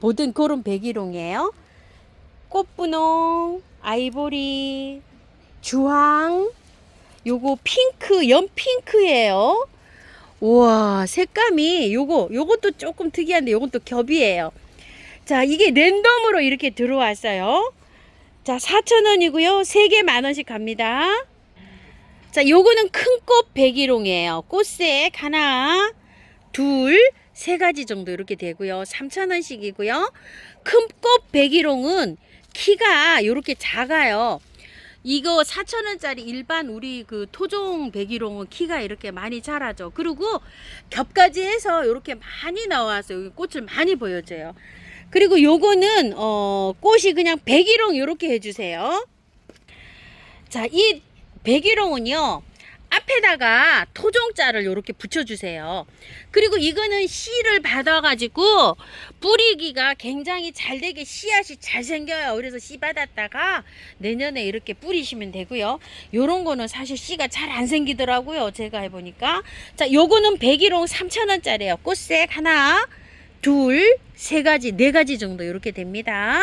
[SPEAKER 1] 보던 그런 백일홍이에요. 꽃분홍, 아이보리, 주황, 요거 핑크, 연핑크예요. 우와, 색감이 요것도 조금 특이한데 요건 또 겹이에요. 자, 이게 랜덤으로 이렇게 들어왔어요. 자, 4,000원이고요. 3개 10,000원씩 갑니다. 자, 요거는 큰 꽃 백일홍이에요. 꽃색 하나, 둘, 3가지 정도 이렇게 되고요. 3,000원씩이고요. 큰 꽃 백일홍은 키가 이렇게 작아요. 이거 4,000원짜리 일반 우리 그 토종 백일홍은 키가 이렇게 많이 자라죠. 그리고 겹까지 해서 이렇게 많이 나와서 여기 꽃을 많이 보여줘요. 그리고 요거는 꽃이 그냥 백일홍 이렇게 해주세요. 자, 이 백일홍은요 앞에다가 토종자를 이렇게 붙여주세요. 그리고 이거는 씨를 받아가지고 뿌리기가 굉장히 잘 되게 씨앗이 잘 생겨요. 그래서 씨 받았다가 내년에 이렇게 뿌리시면 되고요. 요런 거는 사실 씨가 잘 안 생기더라고요. 제가 해보니까. 자, 요거는 백일홍 3,000원짜리예요. 꽃색 하나, 둘, 3가지, 4가지 정도 이렇게 됩니다.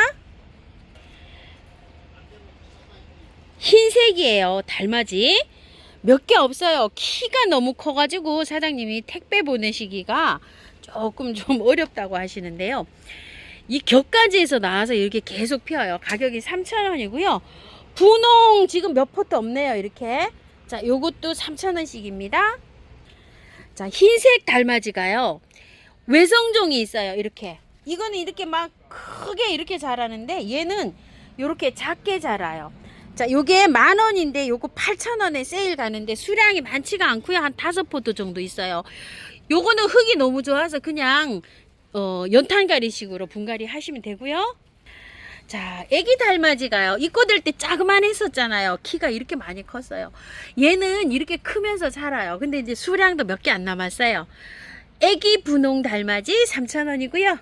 [SPEAKER 1] 흰색이에요. 달맞이. 몇 개 없어요. 키가 너무 커가지고 사장님이 택배 보내시기가 조금 좀 어렵다고 하시는데요. 이 격가지에서 나와서 이렇게 계속 피어요. 가격이 3,000원이고요. 분홍 지금 몇 포트 없네요. 이렇게. 자, 요것도 3,000원씩입니다. 자, 흰색 달맞이가요. 외성종이 있어요. 이렇게. 이거는 이렇게 막 크게 이렇게 자라는데 얘는 이렇게 작게 자라요. 자, 요게 10,000원인데 요거 8,000원에 세일 가는데 수량이 많지가 않고요. 한 5포트 정도 있어요. 요거는 흙이 너무 좋아서 그냥 연탄가리식으로 분갈이 하시면 되고요. 자, 애기 달맞이가요. 입고 될 때 자그만 했었잖아요. 키가 이렇게 많이 컸어요. 얘는 이렇게 크면서 자라요. 근데 이제 수량도 몇 개 안 남았어요. 애기 분홍 달맞이 3,000원이고요.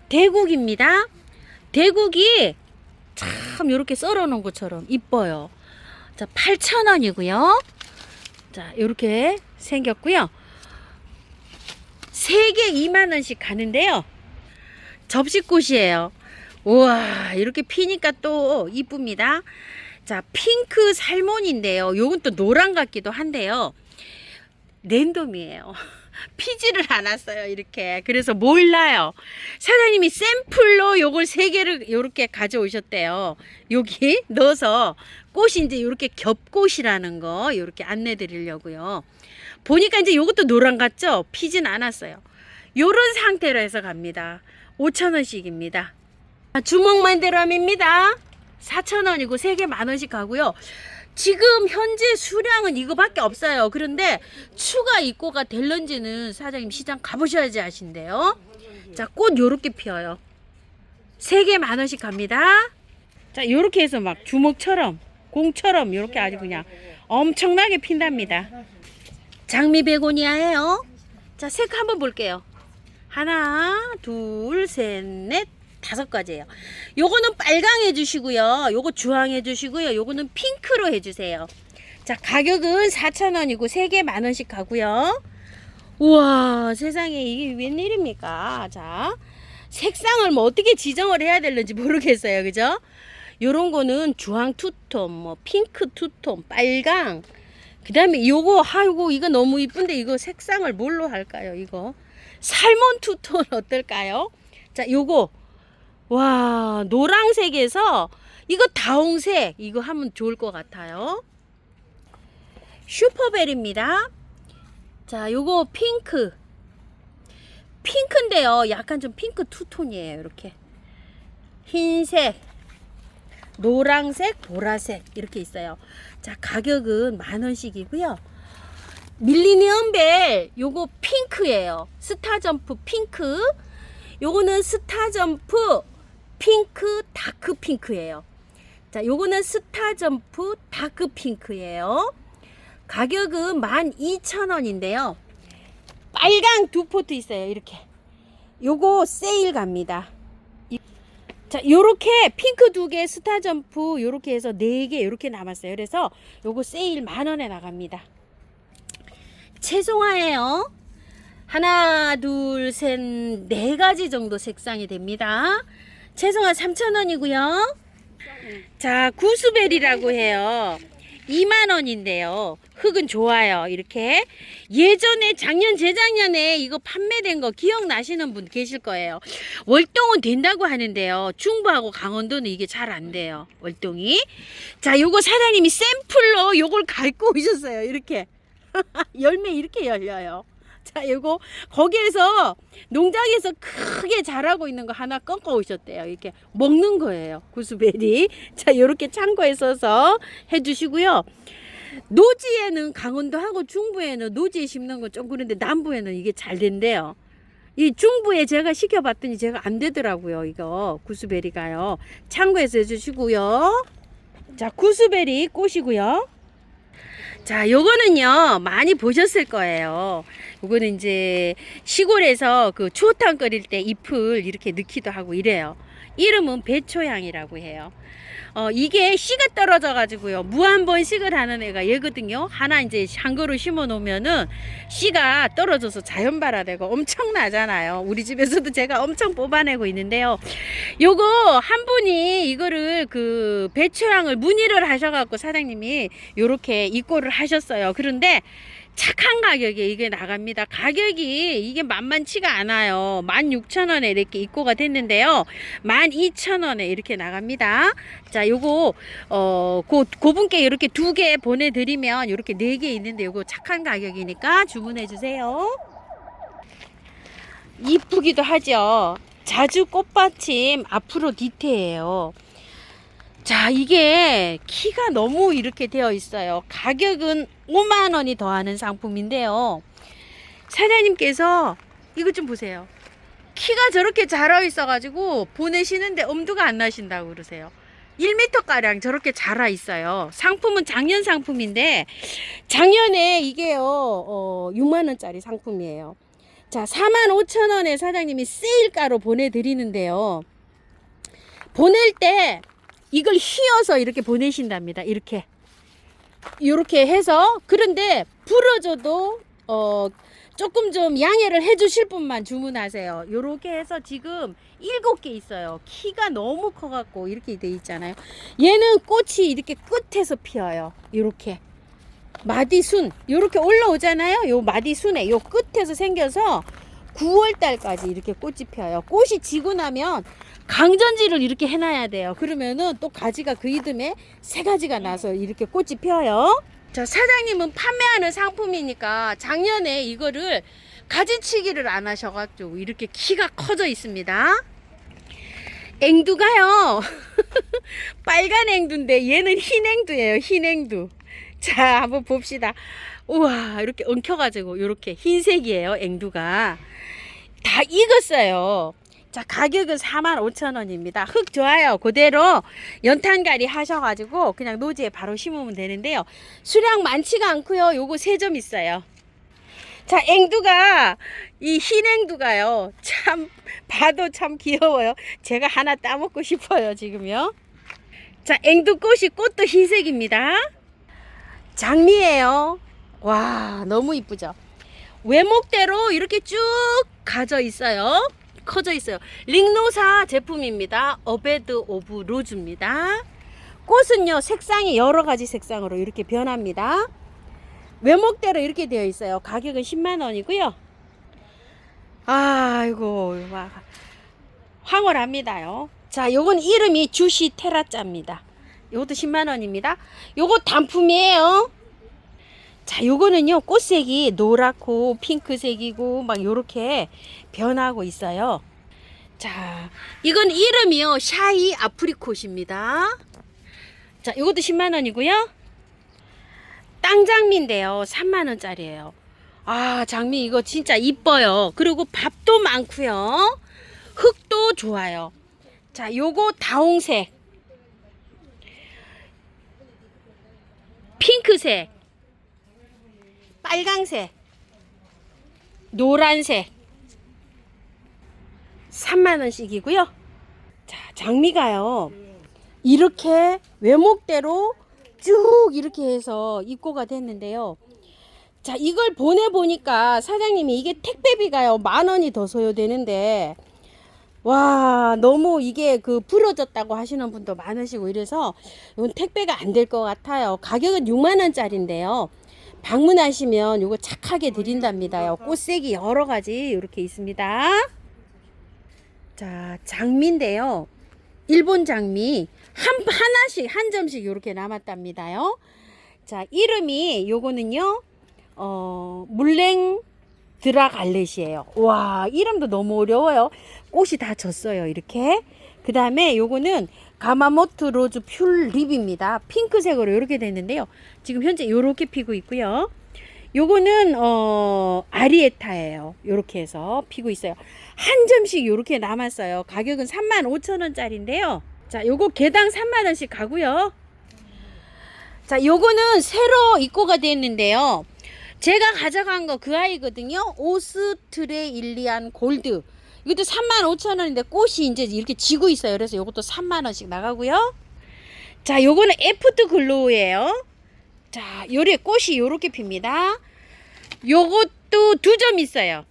[SPEAKER 1] 대국입니다. 대국이 참 이렇게 썰어 놓은 것처럼 이뻐요. 자, 8,000원이고요. 자, 이렇게 생겼고요. 3개 20,000원씩 가는데요. 접시꽃이에요. 우와, 이렇게 피니까 또 이쁩니다. 자, 핑크 살몬인데요. 요건 또 노란 같기도 한데요. 랜덤이에요. 피지를 않았어요. 이렇게. 그래서 몰라요. 사장님이 샘플로 요걸 3개를 요렇게 가져오셨대요. 여기 넣어서 꽃이 이제 요렇게 겹꽃이라는 거 요렇게 안내 드리려고요. 보니까 이제 요것도 노란 같죠? 피진 않았어요. 요런 상태로 해서 갑니다. 5,000원씩입니다. 주먹만대람입니다. 4,000원이고 3개 10,000원씩 가고요. 지금 현재 수량은 이거밖에 없어요. 그런데 추가 입고가 될런지는 사장님 시장 가보셔야지 아신대요. 자, 꽃 요렇게 피어요. 3개 10,000원씩 갑니다. 자, 요렇게 해서 막 주먹처럼 공처럼 요렇게 아주 그냥 엄청나게 핀답니다. 장미 베고니아예요. 자, 색 한번 볼게요. 하나, 둘, 셋, 넷, 5가지예요. 요거는 빨강 해주시고요. 요거 주황 해주시고요. 요거는 핑크로 해주세요. 자, 가격은 4,000원이고 3개 만원씩 가고요. 우와, 세상에 이게 웬일입니까? 자, 색상을 뭐 어떻게 지정을 해야 될는지 모르겠어요. 그죠? 요런 거는 주황 투톤, 뭐 핑크 투톤, 빨강. 그 다음에 요거, 아이고, 이거 너무 이쁜데 이거 색상을 뭘로 할까요? 이거. 살몬 투톤 어떨까요? 자, 요거. 와, 노란색에서 이거 다홍색. 이거 하면 좋을 것 같아요. 슈퍼벨입니다. 자, 요거 핑크. 핑크인데요. 약간 좀 핑크 투톤이에요. 이렇게. 흰색, 노란색, 보라색 이렇게 있어요. 자, 가격은 만원씩이고요. 밀리니엄벨 요거 핑크예요. 스타점프 핑크. 요거는 스타점프 핑크 다크 핑크예요. 자, 요거는 스타점프 다크 핑크예요. 가격은 12,000원인데요. 빨강 2포트 있어요. 이렇게. 요거 세일 갑니다. 자, 요렇게 핑크 2개, 스타점프 요렇게 해서 4개 요렇게 남았어요. 그래서 요거 세일 만원에 나갑니다. 채송화예요. 하나, 둘, 셋, 4가지 정도 색상이 됩니다. 채송화 3,000원이고요. 자, 구스벨이라고 해요. 2만원인데요. 흙은 좋아요. 이렇게 예전에 작년 재작년에 이거 판매된 거 기억나시는 분 계실 거예요. 월동은 된다고 하는데요. 중부하고 강원도는 이게 잘 안 돼요. 월동이. 자, 요거 사장님이 샘플로 요걸 갖고 오셨어요. 이렇게 열매 이렇게 열려요. 자, 요거 거기에서 농장에서 크게 자라고 있는 거 하나 꺾어 오셨대요. 이렇게 먹는 거예요. 구스베리. 자, 요렇게 창고에 써서 해주시고요. 노지에는 강원도하고 중부에는 노지에 심는 건 좀 그런데 남부에는 이게 잘 된대요. 이 중부에 제가 시켜봤더니 제가 안 되더라고요. 이거 구스베리가요. 창고에서 해주시고요. 자, 구스베리 꽃이고요. 자, 요거는요 많이 보셨을 거예요. 요거는 이제 시골에서 그 추어탕 끓일 때 잎을 이렇게 넣기도 하고 이래요. 이름은 배초향이라고 해요. 이게 씨가 떨어져 가지고요 무한번식을 하는 애가 얘거든요. 하나 이제 한 그루 심어 놓으면은 씨가 떨어져서 자연 발화되고 엄청나잖아요. 우리 집에서도 제가 엄청 뽑아내고 있는데요. 요거 한 분이 이거를 그 배추향을 문의를 하셔갖고 사장님이 요렇게 입고를 하셨어요. 그런데 착한 가격에 이게 나갑니다. 가격이 이게 만만치가 않아요. 16,000원에 이렇게 입고가 됐는데요. 12,000원에 이렇게 나갑니다. 자, 요거 고분께 이렇게 2개 보내드리면 이렇게 4개 있는데 요거 착한 가격이니까 주문해 주세요. 이쁘기도 하죠. 자주 꽃받침 앞으로 디테예요. 자, 이게 키가 너무 이렇게 되어 있어요. 가격은 5만원이 더하는 상품인데요. 사장님께서 이것 좀 보세요. 키가 저렇게 자라 있어 가지고 보내시는데 엄두가 안 나신다고 그러세요. 1m 가량 저렇게 자라 있어요. 상품은 작년 상품인데 작년에 이게요 6만원짜리 상품이에요. 자, 45,000원에 사장님이 세일가로 보내드리는데요. 보낼 때 이걸 휘어서 이렇게 보내신답니다. 이렇게 해서. 그런데 부러져도 조금 좀 양해를 해 주실 분만 주문하세요. 요렇게 해서 지금 7개 있어요. 키가 너무 커 갖고 이렇게 돼 있잖아요. 얘는 꽃이 이렇게 끝에서 피어요. 요렇게 마디순 요렇게 올라오잖아요. 요 마디순에 요 끝에서 생겨서 9월 달까지 이렇게 꽃이 펴요. 꽃이 지고 나면 강전지를 이렇게 해놔야 돼요. 그러면은 또 가지가 그 이듬해 새 가지가 나서 이렇게 꽃이 펴요. 자, 사장님은 판매하는 상품이니까 작년에 이거를 가지치기를 안 하셔가지고 이렇게 키가 커져 있습니다. 앵두가요 빨간 앵두인데 얘는 흰 앵두예요. 흰 앵두. 자, 한번 봅시다. 우와, 이렇게 엉켜가지고 이렇게 흰색이에요. 앵두가 다 익었어요. 자, 가격은 45,000원입니다. 흙 좋아요. 그대로 연탄가리 하셔가지고 그냥 노지에 바로 심으면 되는데요. 수량 많지가 않고요. 요거 3점 있어요. 자, 앵두가, 이 흰 앵두가요. 참, 봐도 참 귀여워요. 제가 하나 따먹고 싶어요, 지금요. 자, 앵두꽃이 꽃도 흰색입니다. 장미예요. 와, 너무 이쁘죠? 외목대로 이렇게 쭉 가져 있어요. 커져 있어요. 링노사 제품입니다. 어베드 오브 로즈입니다. 꽃은요, 색상이 여러 가지 색상으로 이렇게 변합니다. 외목대로 이렇게 되어 있어요. 가격은 10만 원이고요. 아이고, 막 황홀합니다요. 자, 요건 이름이 주시 테라짜입니다. 요것도 10만 원입니다. 요거 단품이에요. 자, 요거는요, 꽃색이 노랗고 핑크색이고 막 요렇게 변하고 있어요. 자, 이건 이름이요, 샤이 아프리콧입니다. 자, 요것도 10만 원이고요. 땅장미인데요, 3만 원짜리예요. 아, 장미 이거 진짜 이뻐요. 그리고 밥도 많고요. 흙도 좋아요. 자, 요거 다홍색, 핑크색, 빨강색, 노란색 3만 원씩이고요. 자, 장미가요, 이렇게 외목대로 쭉 이렇게 해서 입고가 됐는데요. 자, 이걸 보내보니까 사장님이 이게 택배비가요 10,000원이 더 소요되는데, 와, 너무 이게 그 부러졌다고 하시는 분도 많으시고 이래서 이건 택배가 안 될 것 같아요. 가격은 6만 원짜리인데요. 방문하시면 이거 착하게 드린답니다요. 꽃색이 여러 가지 이렇게 있습니다. 자, 장미인데요. 일본 장미 하나씩 한 점씩 이렇게 남았답니다요. 자, 이름이 요거는요, 물랭 드라갈렛이에요. 와, 이름도 너무 어려워요. 꽃이 다 졌어요, 이렇게. 그 다음에 요거는 가마모토 로즈 튤립입니다. 핑크색으로 이렇게 됐는데요. 지금 현재 요렇게 피고 있고요. 요거는 아리에타예요. 요렇게 해서 피고 있어요. 한 점씩 요렇게 남았어요. 가격은 35,000원짜리인데요. 자, 요거 개당 3만 원씩 가고요. 자, 요거는 새로 입고가 됐는데요. 제가 가져간 거 그 아이거든요. 오스트레일리안 골드. 이것도 35,000원인데 꽃이 이제 이렇게 지고 있어요. 그래서 요것도 3만 원씩 나가고요. 자, 요거는 애프트 글로우예요. 자, 요래 꽃이 요렇게 핍니다. 요것도 2점 있어요.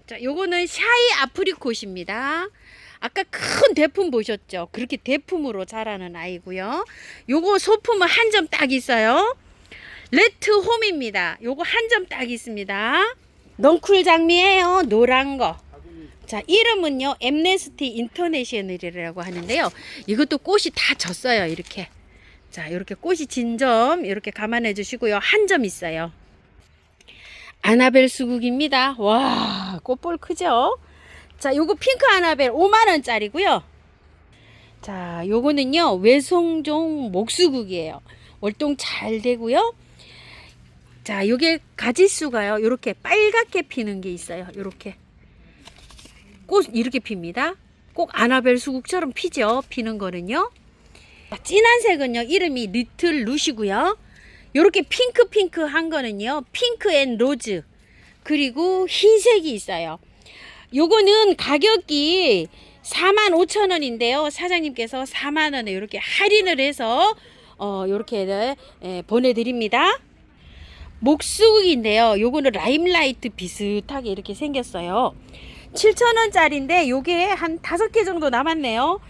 [SPEAKER 1] 자, 요거는 샤이 아프리콧입니다. 아까 큰 대품 보셨죠? 그렇게 대품으로 자라는 아이고요. 요거 소품은 한 점 딱 있어요. 레트 홈입니다. 요거 한 점 딱 있습니다. 넝쿨 장미예요. 노란 거. 자, 이름은요, 엠네스티 인터내셔널이라고 하는데요. 이것도 꽃이 다 졌어요. 이렇게. 자, 이렇게 꽃이 진 점 이렇게 감안해 주시고요. 한 점 있어요. 아나벨 수국입니다. 와, 꽃볼 크죠? 자, 요거 핑크 아나벨 5만 원짜리고요. 자, 요거는요, 외송종 목수국이에요. 월동 잘 되고요. 자, 요게 가지수가요, 요렇게 빨갛게 피는 게 있어요. 요렇게 꽃 이렇게 핍니다. 꼭 아나벨 수국처럼 피죠. 피는 거는요. 진한 색은요, 이름이 리틀 루시고요. 요렇게 핑크한 거는요, 핑크 앤 로즈. 그리고 흰색이 있어요. 요거는 가격이 45,000원인데요. 사장님께서 4만 원에 이렇게 할인을 해서 요렇게 보내드립니다. 목수국인데요. 요거는 라임라이트 비슷하게 이렇게 생겼어요. 7,000원짜리인데 요게 한 5개 정도 남았네요.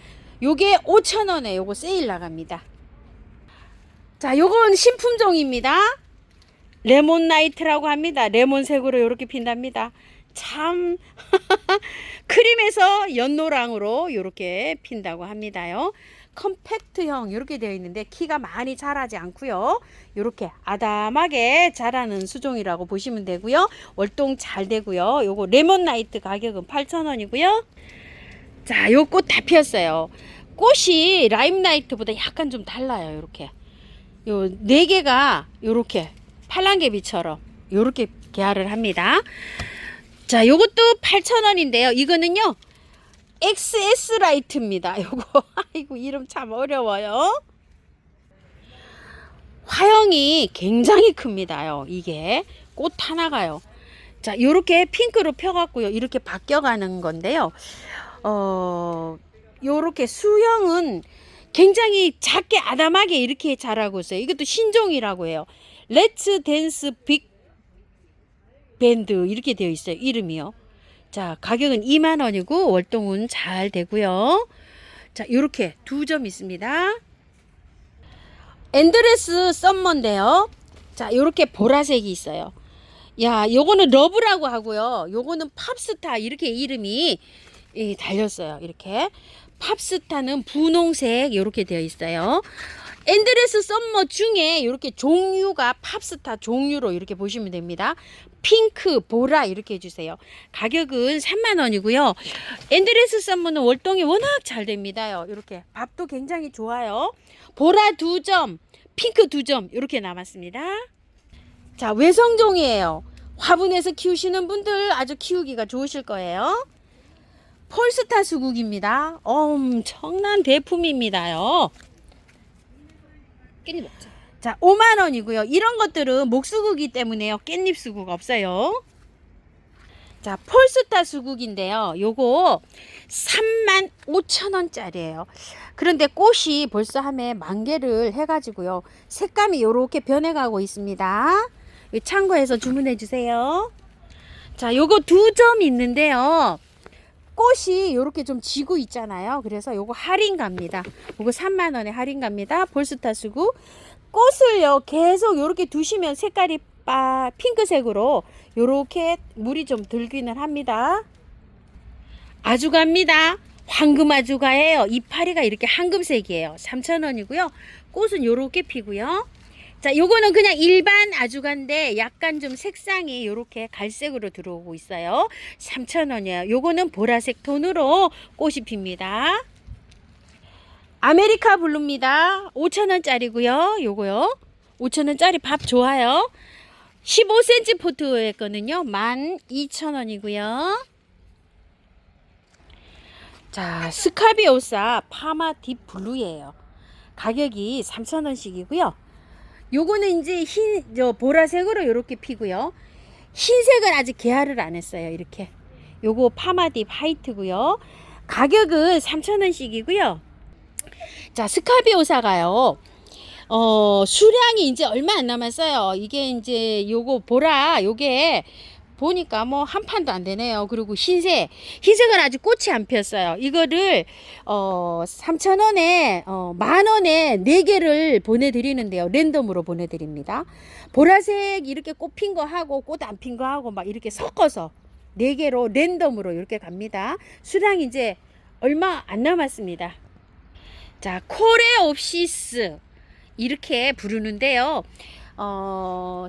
[SPEAKER 1] 요게 5,000원에 요거 세일 나갑니다. 자, 요건 신품종입니다. 레몬나이트라고 합니다. 레몬색으로 이렇게 핀답니다. 참 크림에서 연노랑으로 이렇게 핀다고 합니다요. 컴팩트형 이렇게 되어 있는데 키가 많이 자라지 않고요. 이렇게 아담하게 자라는 수종이라고 보시면 되고요. 월동 잘 되고요. 요거 레몬나이트 가격은 8,000원이고요. 자, 요 꽃 다 피었어요. 꽃이 라임나이트보다 약간 좀 달라요. 이렇게 요 4개가 요렇게 팔랑개비처럼 요렇게 개화를 합니다. 자, 요것도 8,000원인데요. 이거는요, XS 라이트입니다. 요거 아이고, 이름 참 어려워요. 화형이 굉장히 큽니다요. 이게 꽃 하나가요. 자, 요렇게 핑크로 펴갖고요. 이렇게 바뀌어가는 건데요. 요렇게 수영은 굉장히 작게 아담하게 이렇게 자라고 있어요. 이것도 신종이라고 해요. 렛츠 댄스 빅 밴드 이렇게 되어 있어요. 이름이요. 자, 가격은 2만 원이고 월동은 잘 되고요. 자, 요렇게 두 점 있습니다. 엔드레스 썸머인데요. 자, 요렇게 보라색이 있어요. 야, 요거는 러브라고 하고요. 요거는 팝스타 이렇게 이름이 달렸어요. 이렇게 팝스타는 분홍색 이렇게 되어 있어요. 엔드레스 썸머 중에 이렇게 종류가 팝스타 종류로 이렇게 보시면 됩니다. 핑크, 보라 이렇게 해주세요. 가격은 3만 원이고요. 엔드레스 썸머는 월동이 워낙 잘 됩니다요. 이렇게 밥도 굉장히 좋아요. 보라 2점, 핑크 2점 이렇게 남았습니다. 자, 외성종이에요. 화분에서 키우시는 분들 아주 키우기가 좋으실 거예요. 폴스타 수국입니다. 엄청난 대품입니다요.
[SPEAKER 2] 깻잎 없죠?
[SPEAKER 1] 자, 5만 원이고요. 이런 것들은 목수국이기 때문에요. 깻잎 수국 없어요. 자, 폴스타 수국인데요. 요거 3만 5천 원짜리예요. 그런데 꽃이 벌써 한 해 만개를 해가지고요. 색감이 요렇게 변해가고 있습니다. 참고해서 주문해 주세요. 자, 요거 2점 있는데요. 꽃이 요렇게 좀 지고 있잖아요. 그래서 요거 할인 갑니다. 요거 3만 원에 할인 갑니다. 폴스타 수국. 꽃을요 계속 요렇게 두시면 색깔이 핑크색으로 요렇게 물이 좀 들기는 합니다. 아주가입니다. 황금 아주가예요. 이파리가 이렇게 황금색이에요. 3천 원이고요. 꽃은 요렇게 피고요. 자, 요거는 그냥 일반 아주가인데 약간 좀 색상이 요렇게 갈색으로 들어오고 있어요. 3천 원이에요. 요거는 보라색 톤으로 꽃이 핍니다. 아메리카 블루입니다. 5천 원짜리고요. 요거요. 5천 원짜리 밥 좋아요. 15cm 포트의 거는요. 12,000원이고요. 자, 스카비오사 파마 딥 블루예요. 가격이 3,000원씩이고요. 요거는 이제 보라색으로 이렇게 피고요. 흰색은 아직 개화를 안 했어요. 이렇게. 요거 파마딥 화이트고요. 가격은 3,000원씩이고요. 자, 스카비오사가요. 수량이 이제 얼마 안 남았어요. 이게 이제 요거 보라, 요게 보니까 뭐 한 판도 안 되네요. 그리고 흰색은 아직 꽃이 안 폈어요. 이거를 3,000원에 10,000원에 4개를 보내드리는데요. 랜덤으로 보내드립니다. 보라색 이렇게 꽃 핀 거 하고 꽃 안 핀 거 하고 막 이렇게 섞어서 4개로 랜덤으로 이렇게 갑니다. 수량이 이제 얼마 안 남았습니다. 자, 코레옵시스 이렇게 부르는데요.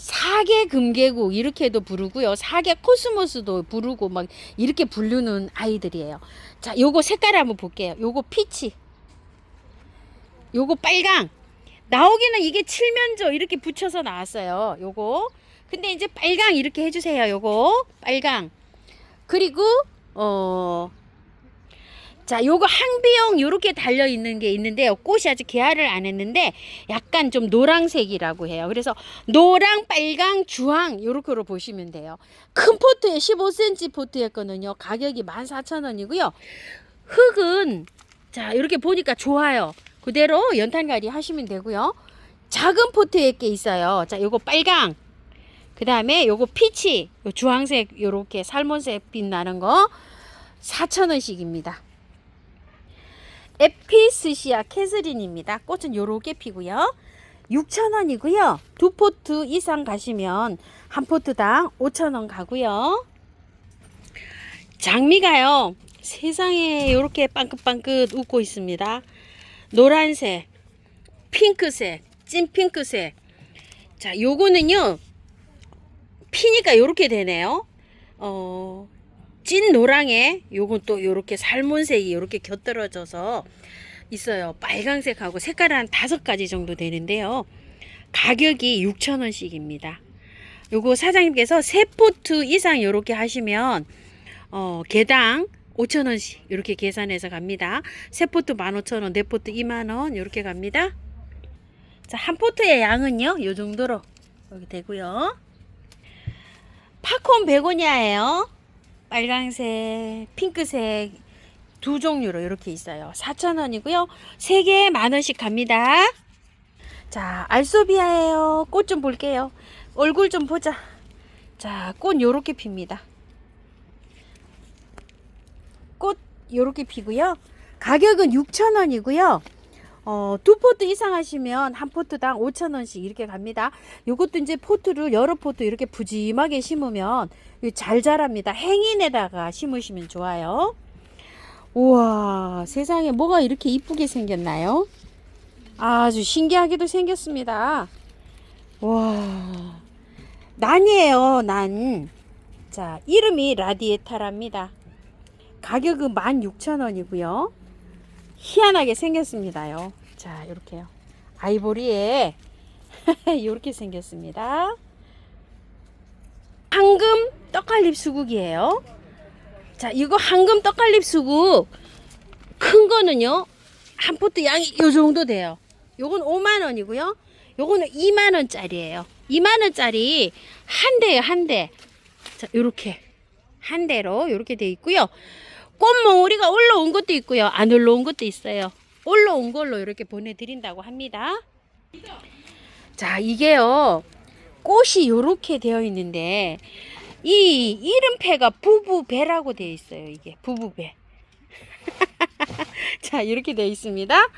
[SPEAKER 1] 사계 금계국 이렇게도 부르고요. 사계 코스모스도 부르고 막 이렇게 부르는 아이들이에요. 자, 요거 색깔 한번 볼게요. 요거 피치, 요거 빨강. 나오기는 이게 칠면조 이렇게 붙여서 나왔어요. 요거. 근데 이제 빨강 이렇게 해주세요. 요거 빨강. 그리고 자, 요거 항비용 요렇게 달려 있는 게 있는데요. 꽃이 아직 개화를 안 했는데 약간 좀 노란색이라고 해요. 그래서 노랑, 빨강, 주황 요렇게로 보시면 돼요. 큰 포트에 15cm 포트의 거는요. 가격이 14,000원이고요. 흙은 자, 이렇게 보니까 좋아요. 그대로 연탄갈이 하시면 되고요. 작은 포트에 게 있어요. 자, 요거 빨강. 그다음에 요거 피치, 요 주황색 요렇게 살몬색 빛 나는 거 4,000원씩입니다. 에피스시아 캐스린입니다. 꽃은 요렇게 피고요. 6,000원이고요. 2포트 이상 가시면 한 포트당 5,000원 가고요. 장미가요. 세상에 요렇게 빵긋빵긋 웃고 있습니다. 노란색, 핑크색, 찐 핑크색. 자, 요거는요. 피니까 요렇게 되네요. 찐 노랑에 요건 또 요렇게 살몬색이 요렇게 곁들어져서 있어요. 빨강색하고 색깔은 한 5가지 정도 되는데요. 가격이 6,000원씩입니다. 요거 사장님께서 3포트 이상 요렇게 하시면 개당 5,000원씩 이렇게 계산해서 갑니다. 3포트 15,000원, 4포트 20,000원 이렇게 갑니다. 자, 한 포트의 양은요 요 정도로 여기 되고요. 팝콘 베고니아예요. 빨강색, 핑크색 두 종류로 이렇게 있어요. 4,000원이고요. 3개에 10,000원씩 갑니다. 자, 알소비아예요. 꽃 좀 볼게요. 얼굴 좀 보자. 자, 꽃 요렇게 핍니다. 꽃 요렇게 피고요. 가격은 6,000원이고요. 두 포트 이상 하시면 한 포트당 5,000원씩 이렇게 갑니다. 요것도 이제 포트를 여러 포트 이렇게 푸짐하게 심으면 잘 자랍니다. 행인에다가 심으시면 좋아요. 우와, 세상에 뭐가 이렇게 이쁘게 생겼나요? 아주 신기하게도 생겼습니다. 와, 난이에요, 난. 자, 이름이 라디에타랍니다. 가격은 16,000원이고요. 희한하게 생겼습니다요. 자, 이렇게요. 아이보리에 이렇게 생겼습니다. 황금 떡갈립 수국이에요. 자, 이거 황금 떡갈립 수국 큰 거는요, 한 포트 양이 요 정도 돼요. 요건 5만원이고요. 요거는 2만원짜리예요. 2만원짜리 한 대예요, 한 대. 자, 요렇게 한 대로 요렇게 돼 있고요. 꽃몽우리가 올라온 것도 있고요. 안 올라온 것도 있어요. 올라온 걸로 이렇게 보내드린다고 합니다. 자, 이게요, 꽃이 요렇게 되어 있는데 이 이름패가 부부배라고 되어 있어요. 이게 부부배. 자, 이렇게 되어 있습니다.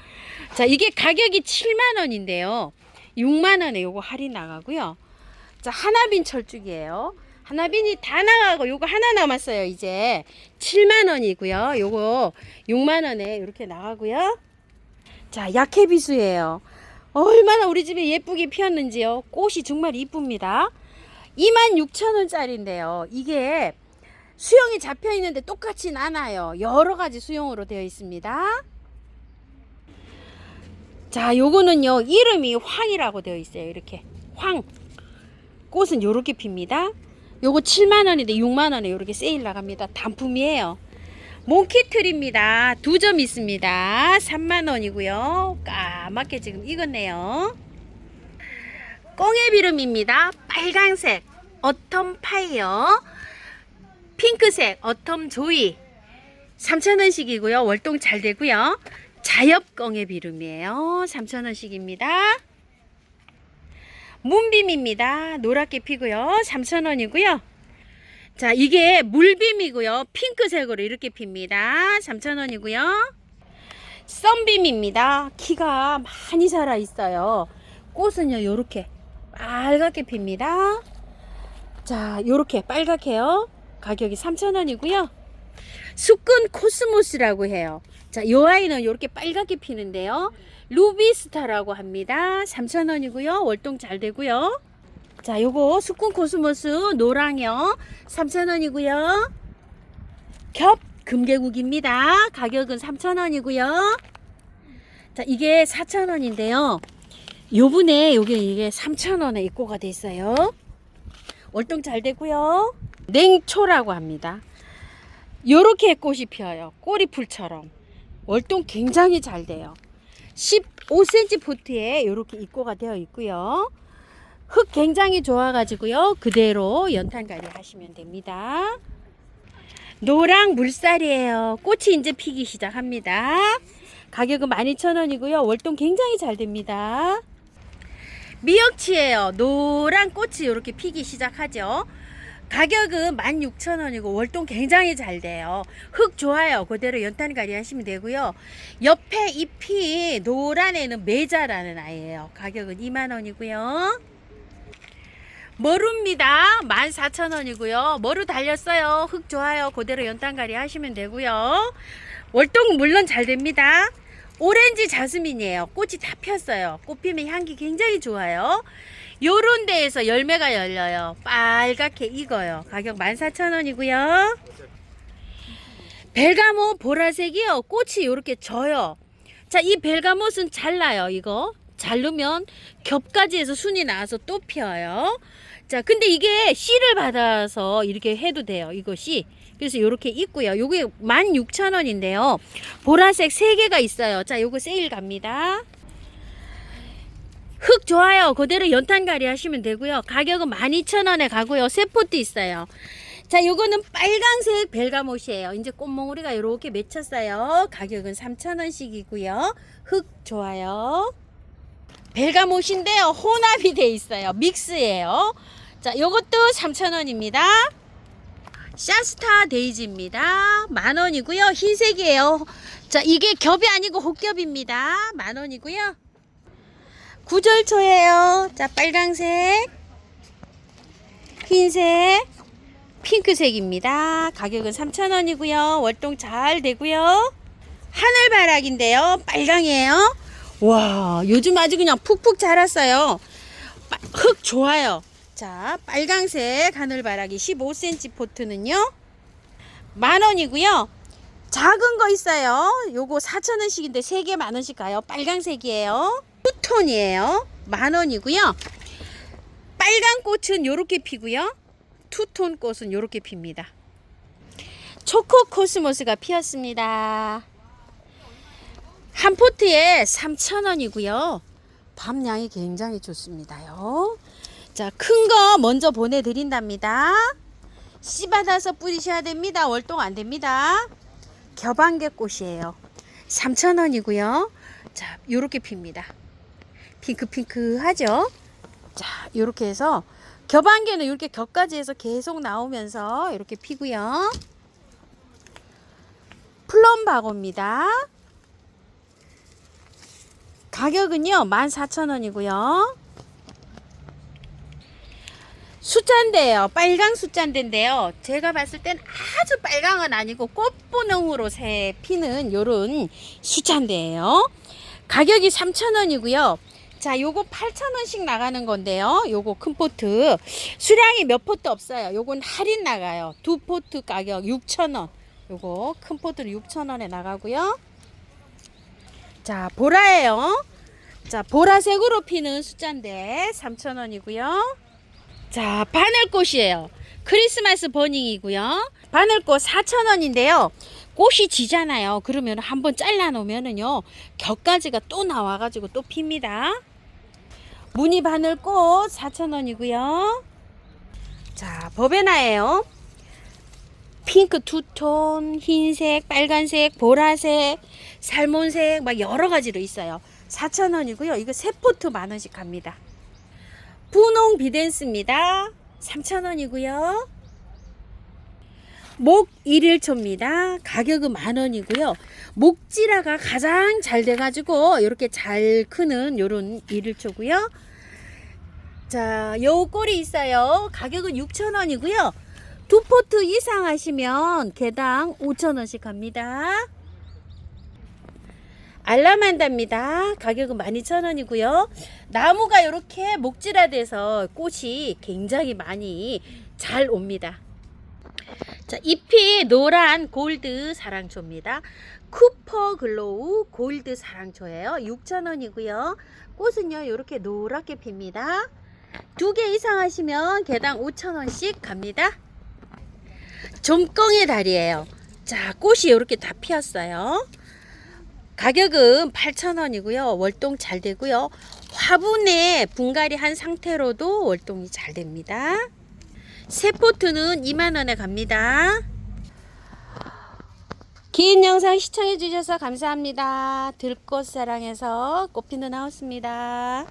[SPEAKER 1] 자, 이게 가격이 7만원인데요 6만원에 요거 할인 나가고요. 자, 하나빈 철쭉이에요. 하나빈이 다 나가고 요거 하나 남았어요. 이제 7만원이고요. 요거 6만원에 이렇게 나가고요. 자, 약해비수예요. 얼마나 우리 집에 예쁘게 피었는지요. 꽃이 정말 이쁩니다. 26,000원짜리인데요. 이게 수영이 잡혀 있는데 똑같진 않아요. 여러 가지 수영으로 되어 있습니다. 자, 요거는요, 이름이 황이라고 되어 있어요. 이렇게 황. 꽃은 요렇게 핍니다. 요거 7만원인데 6만원에 요렇게 세일 나갑니다. 단품이에요. 몽키트리입니다. 2점 있습니다. 3만원이고요. 까맣게 지금 익었네요. 꽁해비름입니다. 빨강색 어텀 파이어, 핑크색 어텀 조이 3,000원씩이고요. 월동 잘 되고요. 자엽 꽁해비름이에요. 3,000원씩입니다. 문빔입니다. 노랗게 피고요. 3,000원이고요. 자, 이게 물빔이고요. 핑크색으로 이렇게 핍니다. 3,000원이고요. 썬빔입니다. 키가 많이 살아 있어요. 꽃은요, 요렇게 빨갛게 핍니다. 자, 요렇게 빨갛게요. 가격이 3,000원이고요. 수끈 코스모스라고 해요. 자, 요 아이는 요렇게 빨갛게 피는데요. 루비스타라고 합니다. 3,000원이고요. 월동 잘 되고요. 자, 요거 수꾼 코스모스 노랑이요. 3,000원이고요. 겹 금계국입니다. 가격은 3,000원이고요. 자, 이게 4,000원인데요. 요번에 이게 3,000원에 입고가 됐어요. 월동 잘 되고요. 냉초라고 합니다. 요렇게 꽃이 피어요. 꼬리풀처럼. 월동 굉장히 잘 돼요. 15cm 포트에 이렇게 입고가 되어 있고요. 흙 굉장히 좋아가지고요. 그대로 연탄갈이 하시면 됩니다. 노랑 물살이에요. 꽃이 이제 피기 시작합니다. 가격은 12,000원이고요. 월동 굉장히 잘 됩니다. 미역치예요. 노란 꽃이 이렇게 피기 시작하죠. 가격은 16,000원이고 월동 굉장히 잘 돼요. 흙 좋아요. 그대로 연탄갈이 하시면 되고요. 옆에 잎이 노란 애는 메자라는 아이예요. 가격은 2만원이고요. 머루입니다. 14,000원이고요. 머루 달렸어요. 흙 좋아요. 그대로 연탄갈이 하시면 되고요. 월동 물론 잘 됩니다. 오렌지 자스민이에요. 꽃이 다 폈어요. 꽃 피면 향기 굉장히 좋아요. 요런 데에서 열매가 열려요. 빨갛게 익어요. 가격 14,000원이고요. 벨가못 보라색이요. 꽃이 이렇게 져요. 자, 이 벨가못은 잘라요. 이거 자르면 겹까지 해서 순이 나와서 또 피어요. 자, 근데 이게 씨를 받아서 이렇게 해도 돼요. 이것이. 그래서 이렇게 있고요. 요게 16,000원인데요. 보라색 3개가 있어요. 자, 요거 세일 갑니다. 흙 좋아요. 그대로 연탄가리 하시면 되고요. 가격은 12,000원에 가고요. 세 포트 있어요. 자, 요거는 빨강색 벨가못이에요. 이제 꽃몽우리가 이렇게 맺혔어요. 가격은 3,000원씩이고요. 흙 좋아요. 벨가못인데요. 혼합이 돼 있어요. 믹스예요. 자, 요것도 3,000원입니다. 샤스타 데이지입니다. 10,000원이고요. 흰색이에요. 자, 이게 겹이 아니고 혹겹입니다. 10,000원이고요. 구절초예요. 자, 빨강색, 흰색, 핑크색입니다. 가격은 3,000원이고요. 월동 잘 되고요. 하늘바락인데요. 빨강이에요. 와, 요즘 아주 그냥 푹푹 자랐어요. 흙 좋아요. 자, 빨강색 하늘바라기 15cm 포트는요 10,000원이고요. 작은 거 있어요. 요거 4,000원씩인데 3개 10,000원씩 가요. 빨강색이에요. 투톤이에요. 10,000원이고요. 빨간 꽃은 요렇게 피고요. 투톤 꽃은 요렇게 핍니다. 초코 코스모스가 피었습니다. 한 포트에 3,000원이고요. 밤양이 굉장히 좋습니다요. 자, 큰 거 먼저 보내드린답니다. 씨 받아서 뿌리셔야 됩니다. 월동 안 됩니다. 겹안개 꽃이에요. 3,000원이고요. 자, 요렇게 핍니다. 핑크핑크 하죠? 자, 요렇게 해서 겹안개는 이렇게 겹까지 해서 계속 나오면서 이렇게 피고요. 플럼바고입니다. 가격은요 14,000원이고요. 숫자인데요. 빨강 숫자인데요. 제가 봤을 땐 아주 빨강은 아니고 꽃분홍으로 새 피는 요런 숫자인데요. 가격이 3,000원이고요. 자, 요거 8,000원씩 나가는 건데요. 요거 큰 포트. 수량이 몇 포트 없어요. 요건 할인 나가요. 두 포트 가격 6,000원. 요거 큰 포트는 6,000원에 나가고요. 자, 보라예요. 자, 보라색으로 피는 숫자인데 3,000원이고요. 자, 바늘꽃이에요. 크리스마스 버닝이고요. 바늘꽃 4,000원인데요. 꽃이 지잖아요. 그러면 한번 잘라 놓으면은요 겹가지가 또 나와가지고 또 핍니다. 무늬 바늘꽃 4,000원이고요. 자, 버베나예요. 핑크 투톤, 흰색, 빨간색, 보라색, 살몬색 막 여러 가지로 있어요. 4,000원이고요. 이거 세 포트 10,000원씩 갑니다. 분홍 비덴스입니다. 3,000원이고요. 목 1일초입니다. 가격은 10,000원이고요. 목지라가 가장 잘 돼가지고 이렇게 잘 크는 요런 1일초고요. 자, 요 꼴이 있어요. 가격은 6,000원이고요. 두 포트 이상 하시면 개당 5,000원씩 갑니다. 알라만다입니다. 가격은 12,000원이고요. 나무가 이렇게 목질화돼서 꽃이 굉장히 많이 잘 옵니다. 자, 잎이 노란 골드 사랑초입니다. 쿠퍼 글로우 골드 사랑초예요. 6,000원이고요. 꽃은요 이렇게 노랗게 핍니다. 2개 이상 하시면 개당 5,000원씩 갑니다. 좀껑의 달이에요. 자, 꽃이 이렇게 다 피었어요. 가격은 8,000원이고요. 월동 잘 되고요. 화분에 분갈이 한 상태로도 월동이 잘 됩니다. 세 포트는 20,000원에 갑니다. 긴 영상 시청해 주셔서 감사합니다. 들꽃사랑에서 꽃피는 하우스입니다.